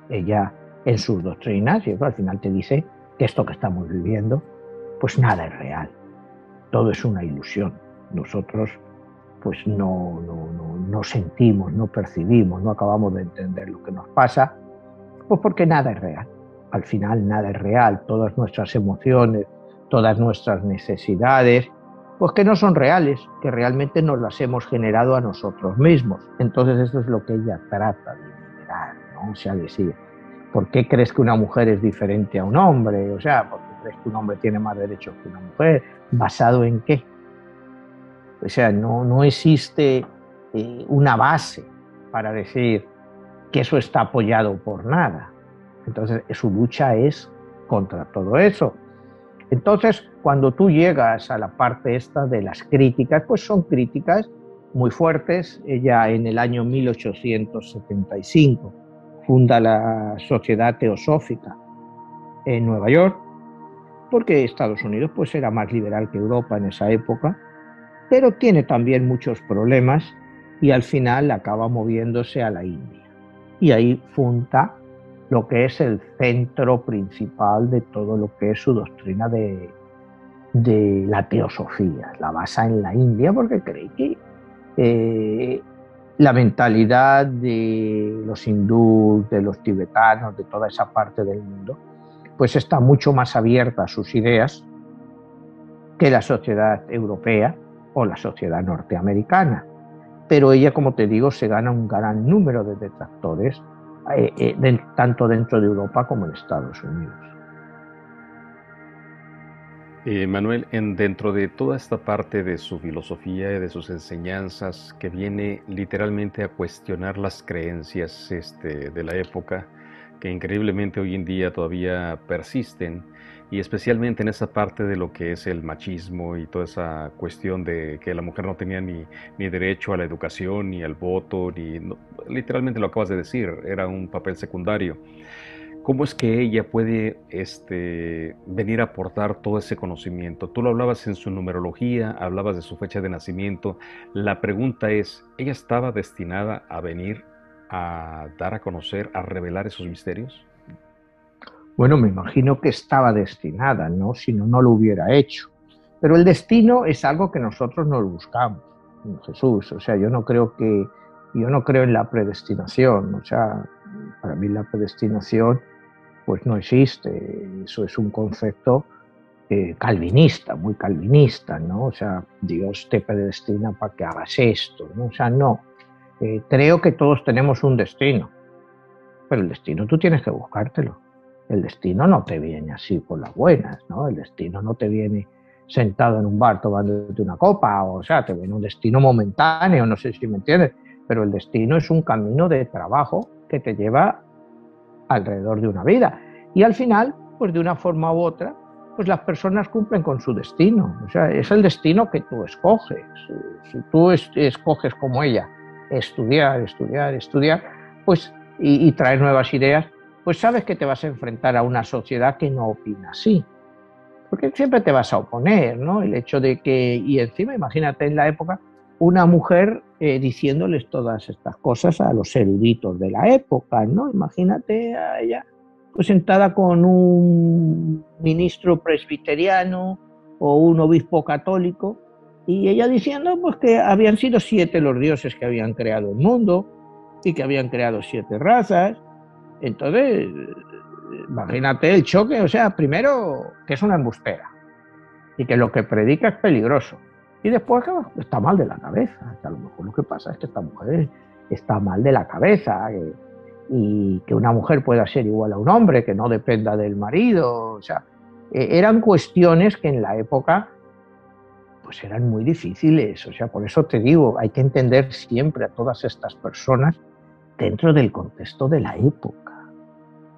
Ella en sus doctrinas, y al final te dice que esto que estamos viviendo, pues nada es real, todo es una ilusión. Nosotros pues no sentimos, no percibimos, no acabamos de entender lo que nos pasa, pues porque nada es real. Al final nada es real, todas nuestras emociones, todas nuestras necesidades, pues que no son reales, que realmente nos las hemos generado a nosotros mismos. Entonces eso es lo que ella trata de liberar, ¿no? O sea, decir, ¿por qué crees que una mujer es diferente a un hombre? O sea, ¿por qué crees que un hombre tiene más derechos que una mujer? ¿Basado en qué? O sea, no existe una base para decir que eso está apoyado por nada. Entonces, su lucha es contra todo eso. Entonces, cuando tú llegas a la parte esta de las críticas, pues son críticas muy fuertes. Ella en el año 1875 funda la Sociedad Teosófica en Nueva York, porque Estados Unidos pues era más liberal que Europa en esa época, pero tiene también muchos problemas y al final acaba moviéndose a la India. Y ahí funda lo que es el centro principal de todo lo que es su doctrina de la teosofía. La basa en la India porque cree que la mentalidad de los hindúes, de los tibetanos, de toda esa parte del mundo, pues está mucho más abierta a sus ideas que la sociedad europea o la sociedad norteamericana. Pero ella, como te digo, se gana un gran número de detractores, tanto dentro de Europa como en Estados Unidos. Manuel, dentro de toda esta parte de su filosofía y de sus enseñanzas, que viene literalmente a cuestionar las creencias de la época, que increíblemente hoy en día todavía persisten, y especialmente en esa parte de lo que es el machismo y toda esa cuestión de que la mujer no tenía ni derecho a la educación, ni al voto, literalmente lo acabas de decir, era un papel secundario. ¿Cómo es que ella puede venir a aportar todo ese conocimiento? Tú lo hablabas en su numerología, hablabas de su fecha de nacimiento. La pregunta es, ¿ella estaba destinada a venir a dar a conocer, a revelar esos misterios? Bueno, me imagino que estaba destinada, ¿no? Si no, no lo hubiera hecho. Pero el destino es algo que nosotros nos buscamos, Jesús. O sea, yo no creo en la predestinación. O sea, para mí la predestinación pues no existe. Eso es un concepto calvinista, muy calvinista, ¿no? O sea, Dios te predestina para que hagas esto, ¿no? O sea, no. Creo que todos tenemos un destino, pero el destino tú tienes que buscártelo. El destino no te viene así por las buenas, ¿no? El destino no te viene sentado en un bar tomándote una copa, o sea, te viene un destino momentáneo, no sé si me entiendes, pero el destino es un camino de trabajo que te lleva alrededor de una vida. Y al final, pues de una forma u otra, pues las personas cumplen con su destino. O sea, es el destino que tú escoges. Si tú escoges como ella, estudiar, estudiar, estudiar, pues y traer nuevas ideas, pues sabes que te vas a enfrentar a una sociedad que no opina así. Porque siempre te vas a oponer, ¿no? El hecho de que, y encima imagínate en la época, una mujer diciéndoles todas estas cosas a los eruditos de la época, ¿no? Imagínate a ella pues sentada con un ministro presbiteriano o un obispo católico y ella diciendo pues que habían sido 7 los dioses que habían creado el mundo y que habían creado 7 razas. Entonces, imagínate el choque, o sea, primero que es una embustera y que lo que predica es peligroso. Y después que está mal de la cabeza, que a lo mejor lo que pasa es que esta mujer está mal de la cabeza, y que una mujer pueda ser igual a un hombre, que no dependa del marido, o sea, eran cuestiones que en la época pues eran muy difíciles, o sea, por eso te digo, hay que entender siempre a todas estas personas dentro del contexto de la época.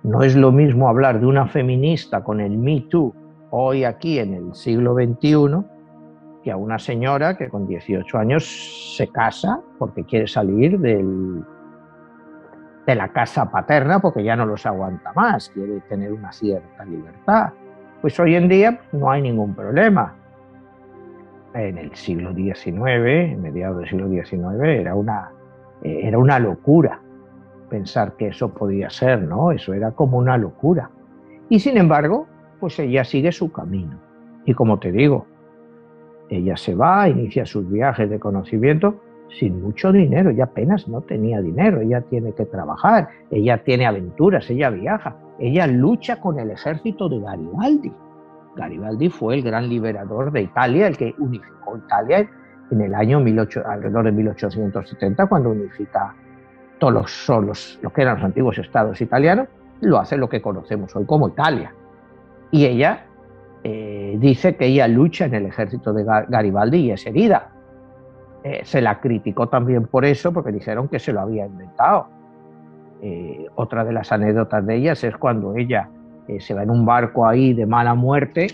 No es lo mismo hablar de una feminista con el Me Too hoy aquí en el siglo XXI que a una señora que con 18 años se casa porque quiere salir de la casa paterna porque ya no los aguanta más, quiere tener una cierta libertad. Pues hoy en día no hay ningún problema. En el siglo XIX, en mediados del siglo XIX, era una locura pensar que eso podía ser, ¿no? Eso era como una locura. Y sin embargo, pues ella sigue su camino. Y como te digo, ella se va, inicia sus viajes de conocimiento sin mucho dinero, ella apenas no tenía dinero, ella tiene que trabajar, ella tiene aventuras, ella viaja, ella lucha con el ejército de Garibaldi. Garibaldi fue el gran liberador de Italia, el que unificó Italia en el año alrededor de 1870, cuando unifica todos los que eran los antiguos estados italianos, lo hace lo que conocemos hoy como Italia. Y ella dice que ella lucha en el ejército de Garibaldi y es herida. Se la criticó también por eso, porque dijeron que se lo había inventado. Otra de las anécdotas de ellas es cuando ella se va en un barco ahí de mala muerte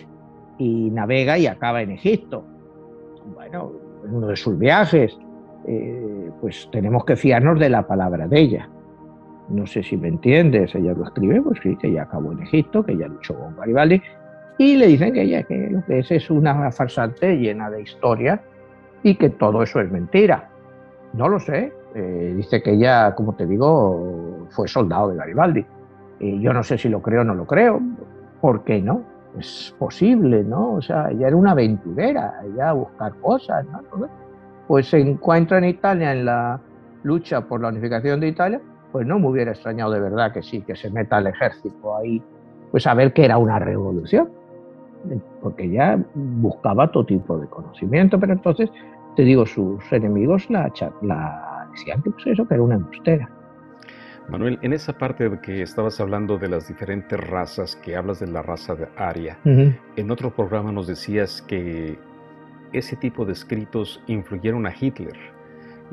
y navega y acaba en Egipto. Bueno, en uno de sus viajes, pues tenemos que fiarnos de la palabra de ella. No sé si me entiendes, ella lo escribe, pues sí, que ella acabó en Egipto, que ella luchó con Garibaldi, y le dicen que ella que lo que es una farsante llena de historias y que todo eso es mentira. No lo sé, dice que ella, como te digo, fue soldado de Garibaldi. Yo no sé si lo creo o no lo creo, ¿por qué no? Es posible, ¿no? O sea, ella era una aventurera, ella a buscar cosas, ¿no? Pues se encuentra en Italia en la lucha por la unificación de Italia, pues no me hubiera extrañado de verdad que sí, que se meta el ejército ahí, pues a ver que era una revolución, porque ella buscaba todo tipo de conocimiento, pero entonces, te digo, sus enemigos la decían que pues eso, que era una embustera. Manuel, en esa parte de que estabas hablando de las diferentes razas, que hablas de la raza de Aria, en otro programa nos decías que ese tipo de escritos influyeron a Hitler.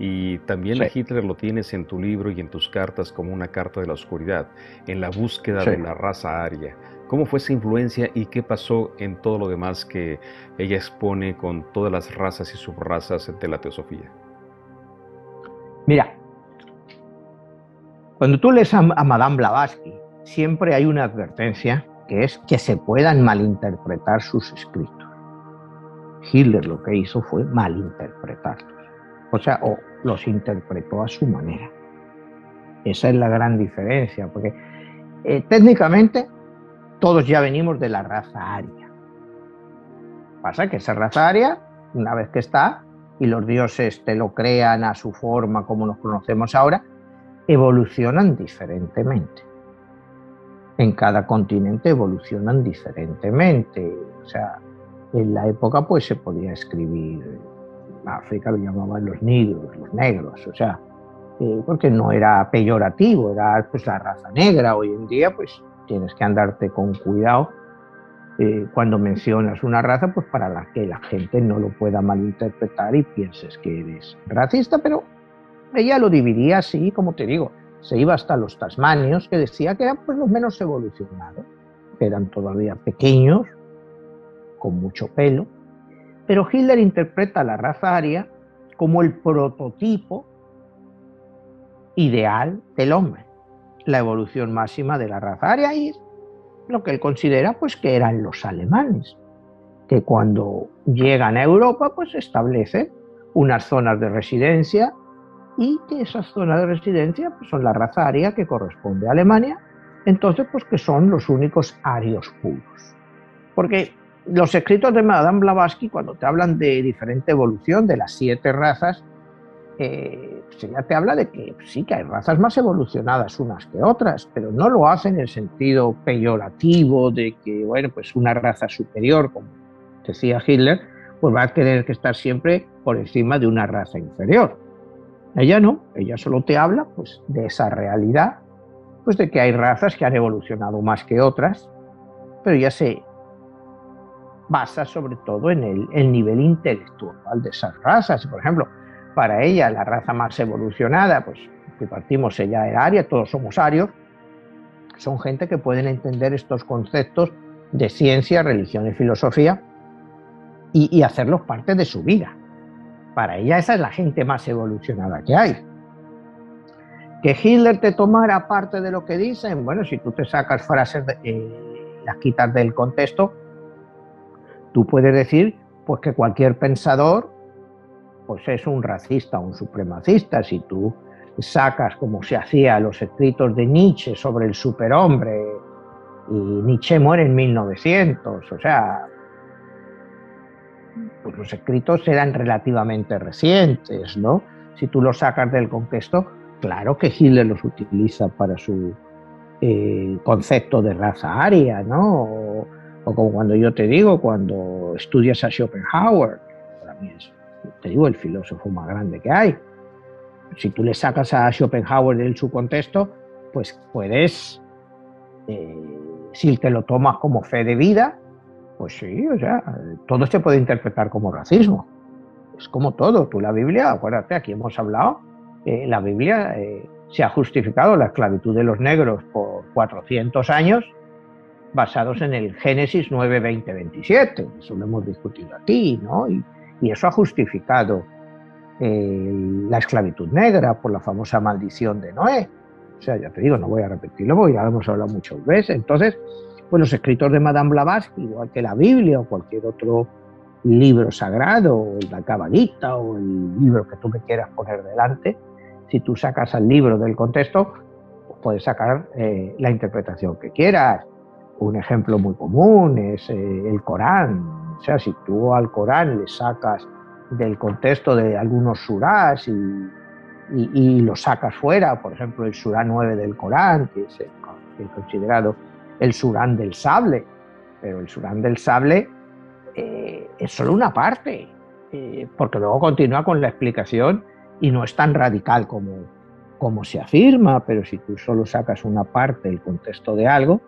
Y también sí, a Hitler lo tienes en tu libro y en tus cartas como una carta de la oscuridad, en la búsqueda sí, de la raza aria. ¿Cómo fue esa influencia y qué pasó en todo lo demás que ella expone con todas las razas y subrazas de la teosofía? Mira, cuando tú lees a Madame Blavatsky, siempre hay una advertencia que es que se puedan malinterpretar sus escritos. Hitler lo que hizo fue malinterpretarlos. O sea, o los interpretó a su manera. Esa es la gran diferencia, porque técnicamente todos ya venimos de la raza aria. Pasa que esa raza aria, una vez que está, y los dioses te lo crean a su forma como nos conocemos ahora, evolucionan diferentemente. En cada continente evolucionan diferentemente. O sea, en la época pues se podía escribir, África lo llamaban los negros, o sea, porque no era peyorativo, era pues la raza negra. Hoy en día pues tienes que andarte con cuidado cuando mencionas una raza, pues para que la gente no lo pueda malinterpretar y pienses que eres racista, pero ella lo dividía así, como te digo, se iba hasta los tasmanios, que decía que eran pues los menos evolucionados, que eran todavía pequeños, con mucho pelo, pero Hitler interpreta a la raza aria como el prototipo ideal del hombre, la evolución máxima de la raza aria, y lo que él considera pues que eran los alemanes, que cuando llegan a Europa pues establecen unas zonas de residencia y que esas zonas de residencia pues, son la raza aria que corresponde a Alemania, entonces pues que son los únicos arios puros. Porque los escritos de Madame Blavatsky, cuando te hablan de diferente evolución de las 7 razas, pues ella te habla de que sí, que hay razas más evolucionadas unas que otras, pero no lo hace en el sentido peyorativo de que, bueno, pues una raza superior, como decía Hitler, pues va a tener que estar siempre por encima de una raza inferior. Ella no, ella solo te habla pues de esa realidad, pues de que hay razas que han evolucionado más que otras, pero ya se basa sobre todo en el nivel intelectual de esas razas. Por ejemplo, para ella la raza más evolucionada, pues que partimos, ella era aria, todos somos arios, son gente que pueden entender estos conceptos de ciencia, religión y filosofía y hacerlos parte de su vida. Para ella esa es la gente más evolucionada que hay. Que Hitler te tomara parte de lo que dicen, bueno, si tú te sacas frases, las quitas del contexto, tú puedes decir pues que cualquier pensador pues es un racista, un supremacista. Si tú sacas, como se hacía, los escritos de Nietzsche sobre el superhombre, y Nietzsche muere en 1900, o sea, pues los escritos eran relativamente recientes, ¿no? Si tú los sacas del contexto, claro que Hitler los utiliza para su concepto de raza aria, ¿no? O como cuando yo te digo, cuando estudias a Schopenhauer, para mí es, te digo, el filósofo más grande que hay. Si tú le sacas a Schopenhauer de su contexto, pues puedes, si te lo tomas como fe de vida, pues sí, o sea, todo se puede interpretar como racismo. Es como todo. Tú la Biblia, acuérdate, aquí hemos hablado, la Biblia se ha justificado la esclavitud de los negros por 400 años basados en el Génesis 9, 20, 27. Eso lo hemos discutido aquí, ¿no? Y eso ha justificado la esclavitud negra por la famosa maldición de Noé. O sea, ya te digo, no voy a repetirlo porque ya lo hemos hablado muchas veces. Entonces, pues los escritos de Madame Blavatsky, igual que la Biblia o cualquier otro libro sagrado, o la Cabalita o el libro que tú me quieras poner delante, si tú sacas al libro del contexto, pues puedes sacar la interpretación que quieras. Un ejemplo muy común es el Corán. O sea, si tú al Corán le sacas del contexto de algunos surás y lo sacas fuera, por ejemplo, el surá 9 del Corán, que es el considerado el surán del sable, pero el surán del sable es solo una parte, porque luego continúa con la explicación y no es tan radical como se afirma, pero si tú solo sacas una parte del contexto de algo,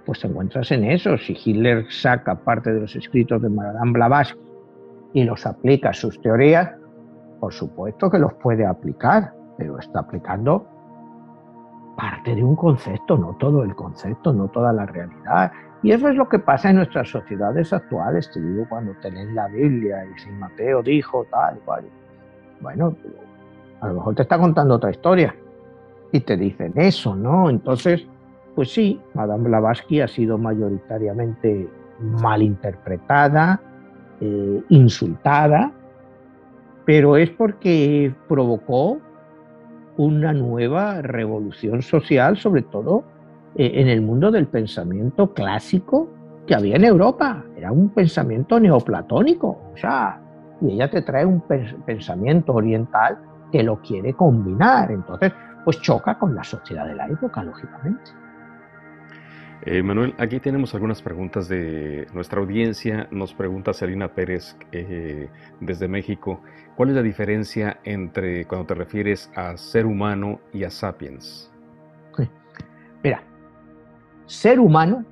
pues te encuentras en eso. Si Hitler saca parte de los escritos de Madame Blavatsky y los aplica a sus teorías, por supuesto que los puede aplicar, pero está aplicando parte de un concepto, no todo el concepto, no toda la realidad. Y eso es lo que pasa en nuestras sociedades actuales. Te digo, cuando tenés la Biblia y si Mateo dijo tal y cual, bueno, a lo mejor te está contando otra historia y te dicen eso, ¿no? Entonces, pues sí, Madame Blavatsky ha sido mayoritariamente malinterpretada, insultada, pero es porque provocó una nueva revolución social, sobre todo en el mundo del pensamiento clásico que había en Europa. Era un pensamiento neoplatónico, o sea, y ella te trae un pensamiento oriental que lo quiere combinar. Entonces, pues choca con la sociedad de la época, lógicamente. Manuel, aquí tenemos algunas preguntas de nuestra audiencia. Nos pregunta Celina Pérez desde México. ¿Cuál es la diferencia entre cuando te refieres a ser humano y a sapiens? Mira, ser humano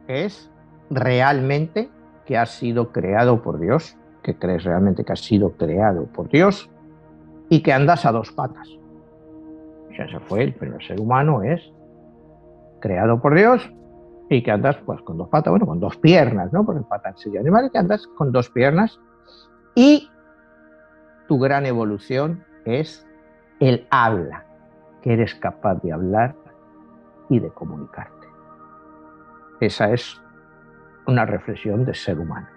es realmente que has sido creado por Dios, que crees realmente que has sido creado por Dios y que andas a dos patas. O sea, ese fue el primer ser humano, es creado por Dios y que andas pues con dos patas, bueno, con dos piernas, ¿no? Porque patas sería animal, que andas con dos piernas y tu gran evolución es el habla, que eres capaz de hablar y de comunicarte. Esa es una reflexión de ser humano.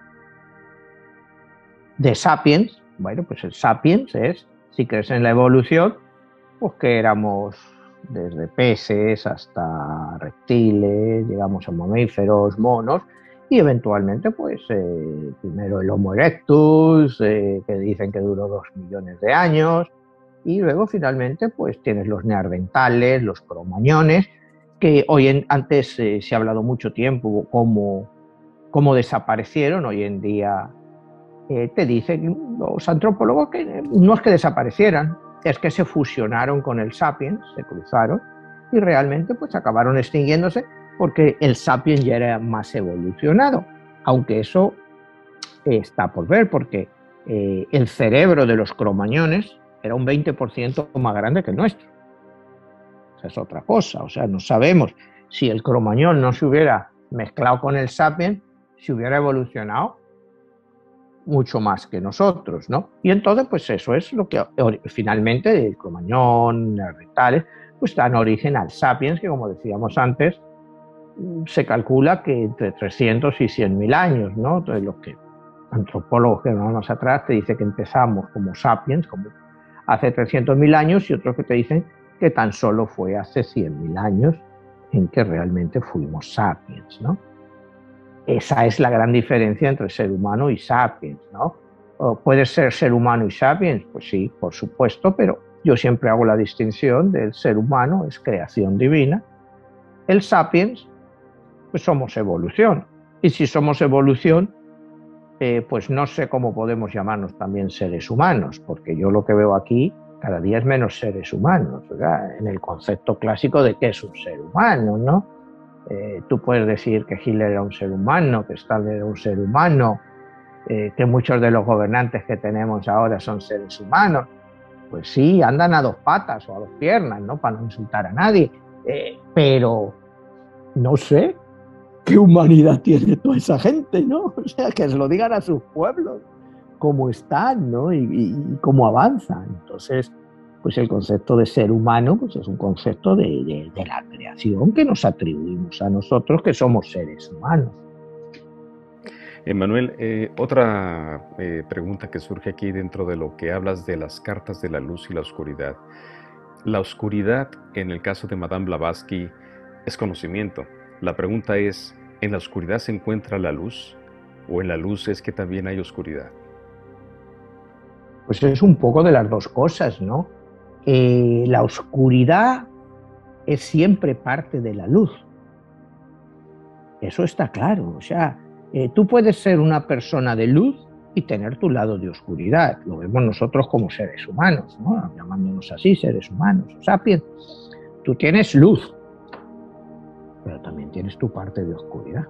De sapiens, bueno, pues el sapiens es, si crees en la evolución, pues que éramos desde peces hasta reptiles, llegamos a mamíferos, monos, y eventualmente, pues, primero el Homo erectus, que dicen que duró 2 millones de años, y luego finalmente, pues, tienes los neandertales, los cromañones, que antes se ha hablado mucho tiempo cómo desaparecieron, hoy en día te dicen los antropólogos que no es que desaparecieran, es que se fusionaron con el sapiens, se cruzaron y realmente pues acabaron extinguiéndose porque el sapiens ya era más evolucionado, aunque eso está por ver porque el cerebro de los cromañones era un 20% más grande que el nuestro. Esa es otra cosa, o sea, no sabemos si el cromañón no se hubiera mezclado con el sapiens, si hubiera evolucionado mucho más que nosotros, ¿no? Y entonces, pues eso es lo que finalmente el cromañón, neandertales, pues dan origen al sapiens, que como decíamos antes, se calcula que entre 300 y 100.000 años, ¿no? Entonces, los que antropólogos que van más atrás te dicen que empezamos como sapiens, como hace 300.000 años, y otros que te dicen que tan solo fue hace 100.000 años en que realmente fuimos sapiens, ¿no? Esa es la gran diferencia entre ser humano y sapiens, ¿no? ¿Puede ser humano y sapiens? Pues sí, por supuesto, pero yo siempre hago la distinción del ser humano, es creación divina. El sapiens, pues somos evolución. Y si somos evolución, pues no sé cómo podemos llamarnos también seres humanos, porque yo lo que veo aquí cada día es menos seres humanos, ¿verdad? En el concepto clásico de qué es un ser humano, ¿no? Tú puedes decir que Hitler era un ser humano, que Stalin era un ser humano, que muchos de los gobernantes que tenemos ahora son seres humanos. Pues sí, andan a dos patas o a dos piernas, ¿no? Para no insultar a nadie. Pero no sé qué humanidad tiene toda esa gente, ¿no? O sea, que se lo digan a sus pueblos, cómo están, ¿no? Y cómo avanzan. Entonces, pues el concepto de ser humano pues es un concepto de la creación que nos atribuimos a nosotros, que somos seres humanos. Manuel, otra pregunta que surge aquí dentro de lo que hablas de las cartas de la luz y la oscuridad. La oscuridad, en el caso de Madame Blavatsky, es conocimiento. La pregunta es, ¿en la oscuridad se encuentra la luz? ¿O en la luz es que también hay oscuridad? Pues es un poco de las dos cosas, ¿no? La oscuridad es siempre parte de la luz. Eso está claro. O sea, tú puedes ser una persona de luz y tener tu lado de oscuridad. Lo vemos nosotros como seres humanos, ¿no? Llamándonos así, seres humanos, o sapiens. Tú tienes luz, pero también tienes tu parte de oscuridad.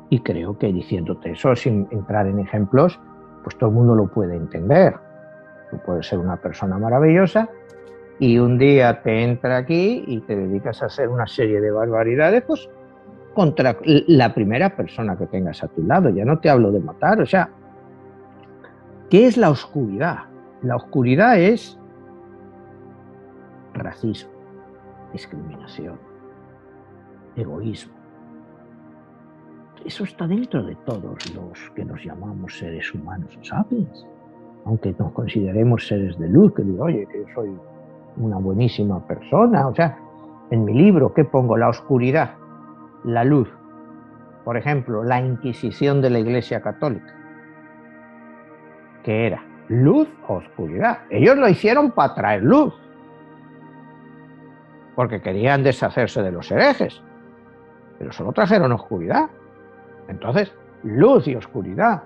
Y creo que diciéndote eso, sin entrar en ejemplos, pues todo el mundo lo puede entender. Tú puedes ser una persona maravillosa y un día te entra aquí y te dedicas a hacer una serie de barbaridades, pues contra la primera persona que tengas a tu lado. Ya no te hablo de matar. O sea, ¿qué es la oscuridad? La oscuridad es racismo, discriminación, egoísmo. Eso está dentro de todos los que nos llamamos seres humanos o sapiens. Aunque nos consideremos seres de luz, que digo, oye, que yo soy una buenísima persona. O sea, en mi libro, ¿qué pongo? La oscuridad, la luz. Por ejemplo, la Inquisición de la Iglesia Católica. ¿Qué era? ¿Luz o oscuridad? Ellos lo hicieron para traer luz, porque querían deshacerse de los herejes, pero solo trajeron oscuridad. Entonces, luz y oscuridad,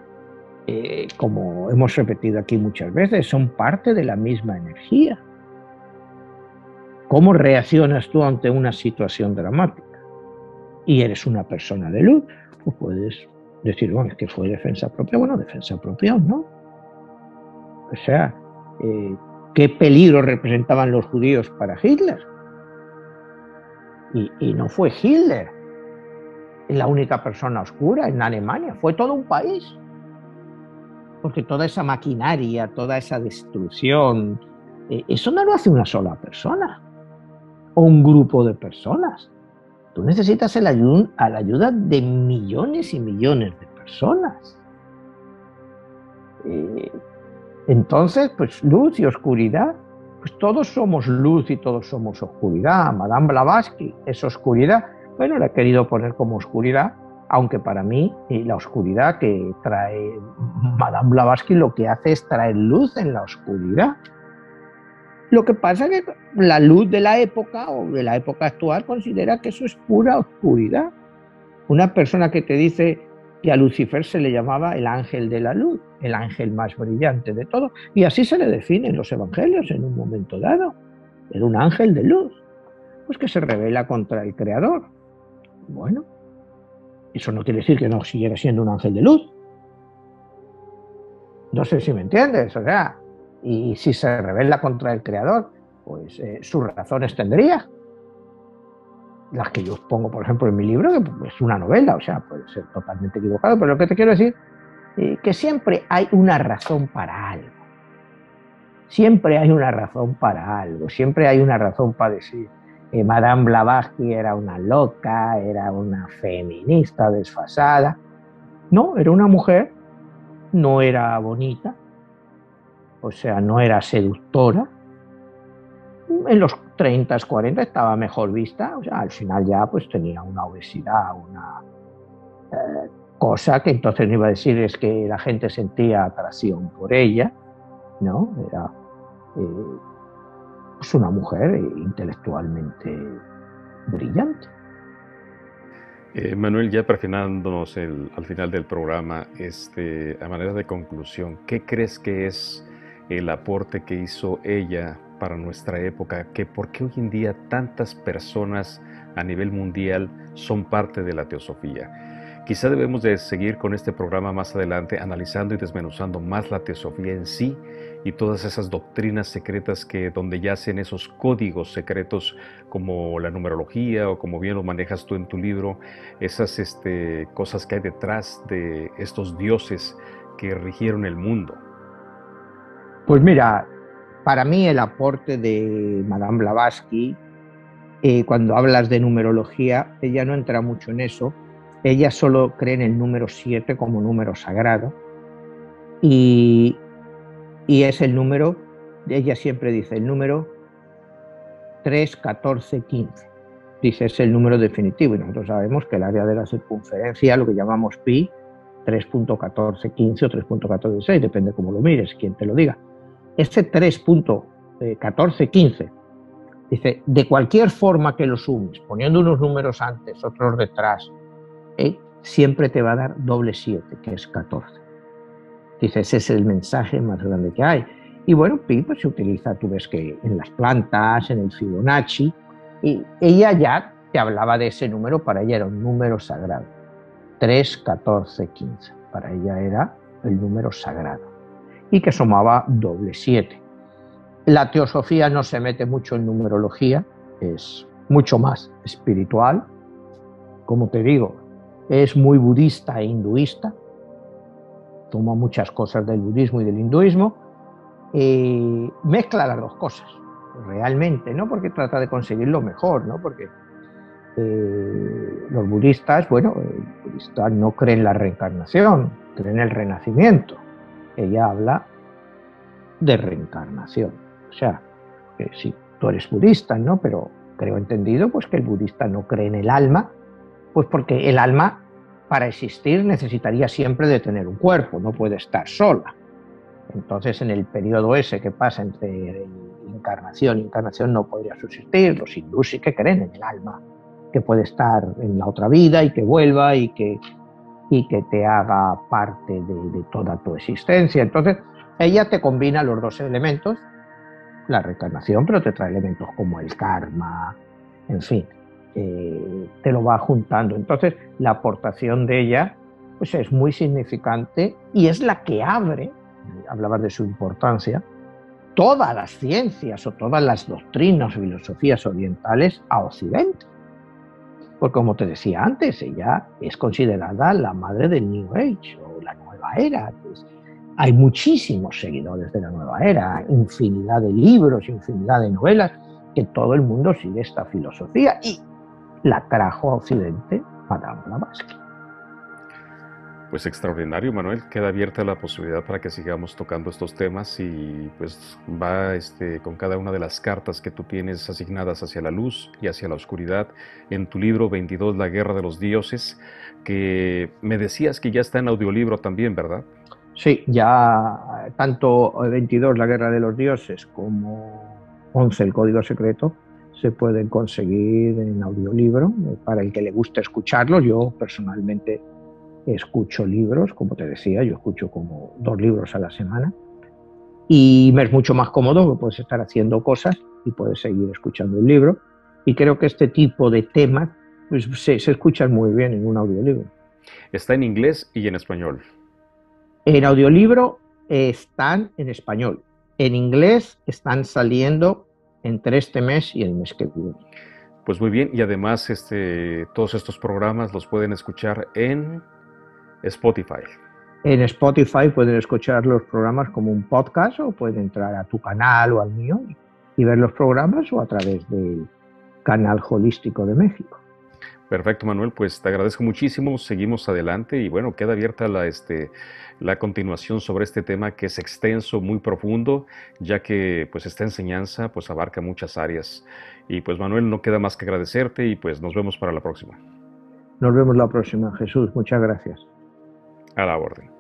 como hemos repetido aquí muchas veces, son parte de la misma energía. ¿Cómo reaccionas tú ante una situación dramática? Y eres una persona de luz, pues puedes decir, bueno, es que fue defensa propia. Bueno, defensa propia, ¿no? O sea, ¿qué peligro representaban los judíos para Hitler? Y no fue Hitler la única persona oscura en Alemania, fue todo un país. Porque toda esa maquinaria, toda esa destrucción, eso no lo hace una sola persona o un grupo de personas. Tú necesitas a la ayuda de millones y millones de personas. Entonces, pues luz y oscuridad, pues todos somos luz y todos somos oscuridad. Madame Blavatsky es oscuridad. Bueno, la he querido poner como oscuridad, aunque para mí la oscuridad que trae Madame Blavatsky lo que hace es traer luz en la oscuridad. Lo que pasa es que la luz de la época o de la época actual considera que eso es pura oscuridad. Una persona que te dice que a Lucifer se le llamaba el ángel de la luz, el ángel más brillante de todo, y así se le define en los evangelios en un momento dado. Era un ángel de luz, pues que se rebela contra el Creador. Bueno, eso no quiere decir que no siguiera siendo un ángel de luz. No sé si me entiendes, o sea, y si se rebela contra el Creador, pues sus razones tendría. Las que yo pongo, por ejemplo, en mi libro, que es una novela, o sea, puede ser totalmente equivocado, pero lo que te quiero decir que siempre hay una razón para algo. Siempre hay una razón para algo, siempre hay una razón para decir Madame Blavatsky era una loca, era una feminista desfasada. No, era una mujer, no era bonita, o sea, no era seductora. En los 30, 40 estaba mejor vista, o sea, al final ya pues tenía una obesidad, una cosa que entonces no iba a decir es que la gente sentía atracción por ella, ¿no? Era pues una mujer intelectualmente brillante. Manuel, ya perfilándonos al final del programa, a manera de conclusión, ¿qué crees que es el aporte que hizo ella para nuestra época? ¿Por qué hoy en día tantas personas a nivel mundial son parte de la teosofía? Quizá debemos de seguir con este programa más adelante, analizando y desmenuzando más la teosofía en sí y todas esas doctrinas secretas donde yacen esos códigos secretos como la numerología o como bien lo manejas tú en tu libro, esas cosas que hay detrás de estos dioses que rigieron el mundo. Pues mira, para mí el aporte de Madame Blavatsky, cuando hablas de numerología, ella no entra mucho en eso. Ella solo cree en el número 7 como número sagrado y es el número, ella siempre dice el número 3, 14, 15. Dice, es el número definitivo y nosotros sabemos que el área de la circunferencia, lo que llamamos pi, 3.1415 o 3.1416, depende cómo lo mires, quien te lo diga. Ese 3.1415, dice, de cualquier forma que lo sumes, poniendo unos números antes, otros detrás, siempre te va a dar doble 7, que es 14. Dice, ese es el mensaje más grande que hay. Y bueno, pi pues se utiliza, tú ves que en las plantas, en el Fibonacci, y ella ya te hablaba de ese número, para ella era un número sagrado. 3, 14, 15. Para ella era el número sagrado. Y que sumaba doble 7. La teosofía no se mete mucho en numerología, es mucho más espiritual. Como te digo, es muy budista e hinduista. Toma muchas cosas del budismo y del hinduismo. Mezcla las dos cosas, realmente, ¿no? Porque trata de conseguir lo mejor, ¿no? Porque los budistas, bueno, el budista no cree en la reencarnación, cree en el renacimiento. Ella habla de reencarnación. O sea, si tú eres budista, ¿no? Pero creo entendido, pues que el budista no cree en el alma, pues porque el alma, para existir, necesitaría siempre de tener un cuerpo, no puede estar sola. Entonces, en el periodo ese que pasa entre encarnación y encarnación no podría subsistir. Los hindúes sí que creen en el alma, que puede estar en la otra vida y que vuelva y que te haga parte de toda tu existencia. Entonces, ella te combina los dos elementos la reencarnación, pero te trae elementos como el karma, en fin, te lo va juntando. Entonces, la aportación de ella pues es muy significante y es la que abre, hablabas de su importancia, todas las ciencias o todas las doctrinas o filosofías orientales a Occidente. Porque como te decía antes, ella es considerada la madre del New Age o la nueva era. Pues hay muchísimos seguidores de la nueva era, infinidad de libros, infinidad de novelas, que todo el mundo sigue esta filosofía y la trajo a Occidente Madame Blavatsky. Pues extraordinario, Manuel. Queda abierta la posibilidad para que sigamos tocando estos temas y pues va con cada una de las cartas que tú tienes asignadas hacia la luz y hacia la oscuridad en tu libro 22, La Guerra de los Dioses, que me decías que ya está en audiolibro también, ¿verdad? Sí, ya tanto 22, La Guerra de los Dioses, como 11, El Código Secreto, se pueden conseguir en audiolibro para el que le guste escucharlos. Yo personalmente escucho libros, como te decía, yo escucho como 2 libros a la semana y me es mucho más cómodo que puedes estar haciendo cosas y puedes seguir escuchando el libro. Y creo que este tipo de temas pues, se escuchan muy bien en un audiolibro. Está en inglés y en español. En audiolibro están en español. En inglés están saliendo entre este mes y el mes que viene. Pues muy bien, y además todos estos programas los pueden escuchar en Spotify. En Spotify pueden escuchar los programas como un podcast o pueden entrar a tu canal o al mío y ver los programas o a través del canal Holístico de México. Perfecto, Manuel, pues te agradezco muchísimo, seguimos adelante y bueno, queda abierta la continuación sobre este tema que es extenso, muy profundo, ya que pues esta enseñanza pues abarca muchas áreas. Y pues Manuel, no queda más que agradecerte y pues nos vemos para la próxima. Nos vemos la próxima, Jesús. Muchas gracias. A la orden.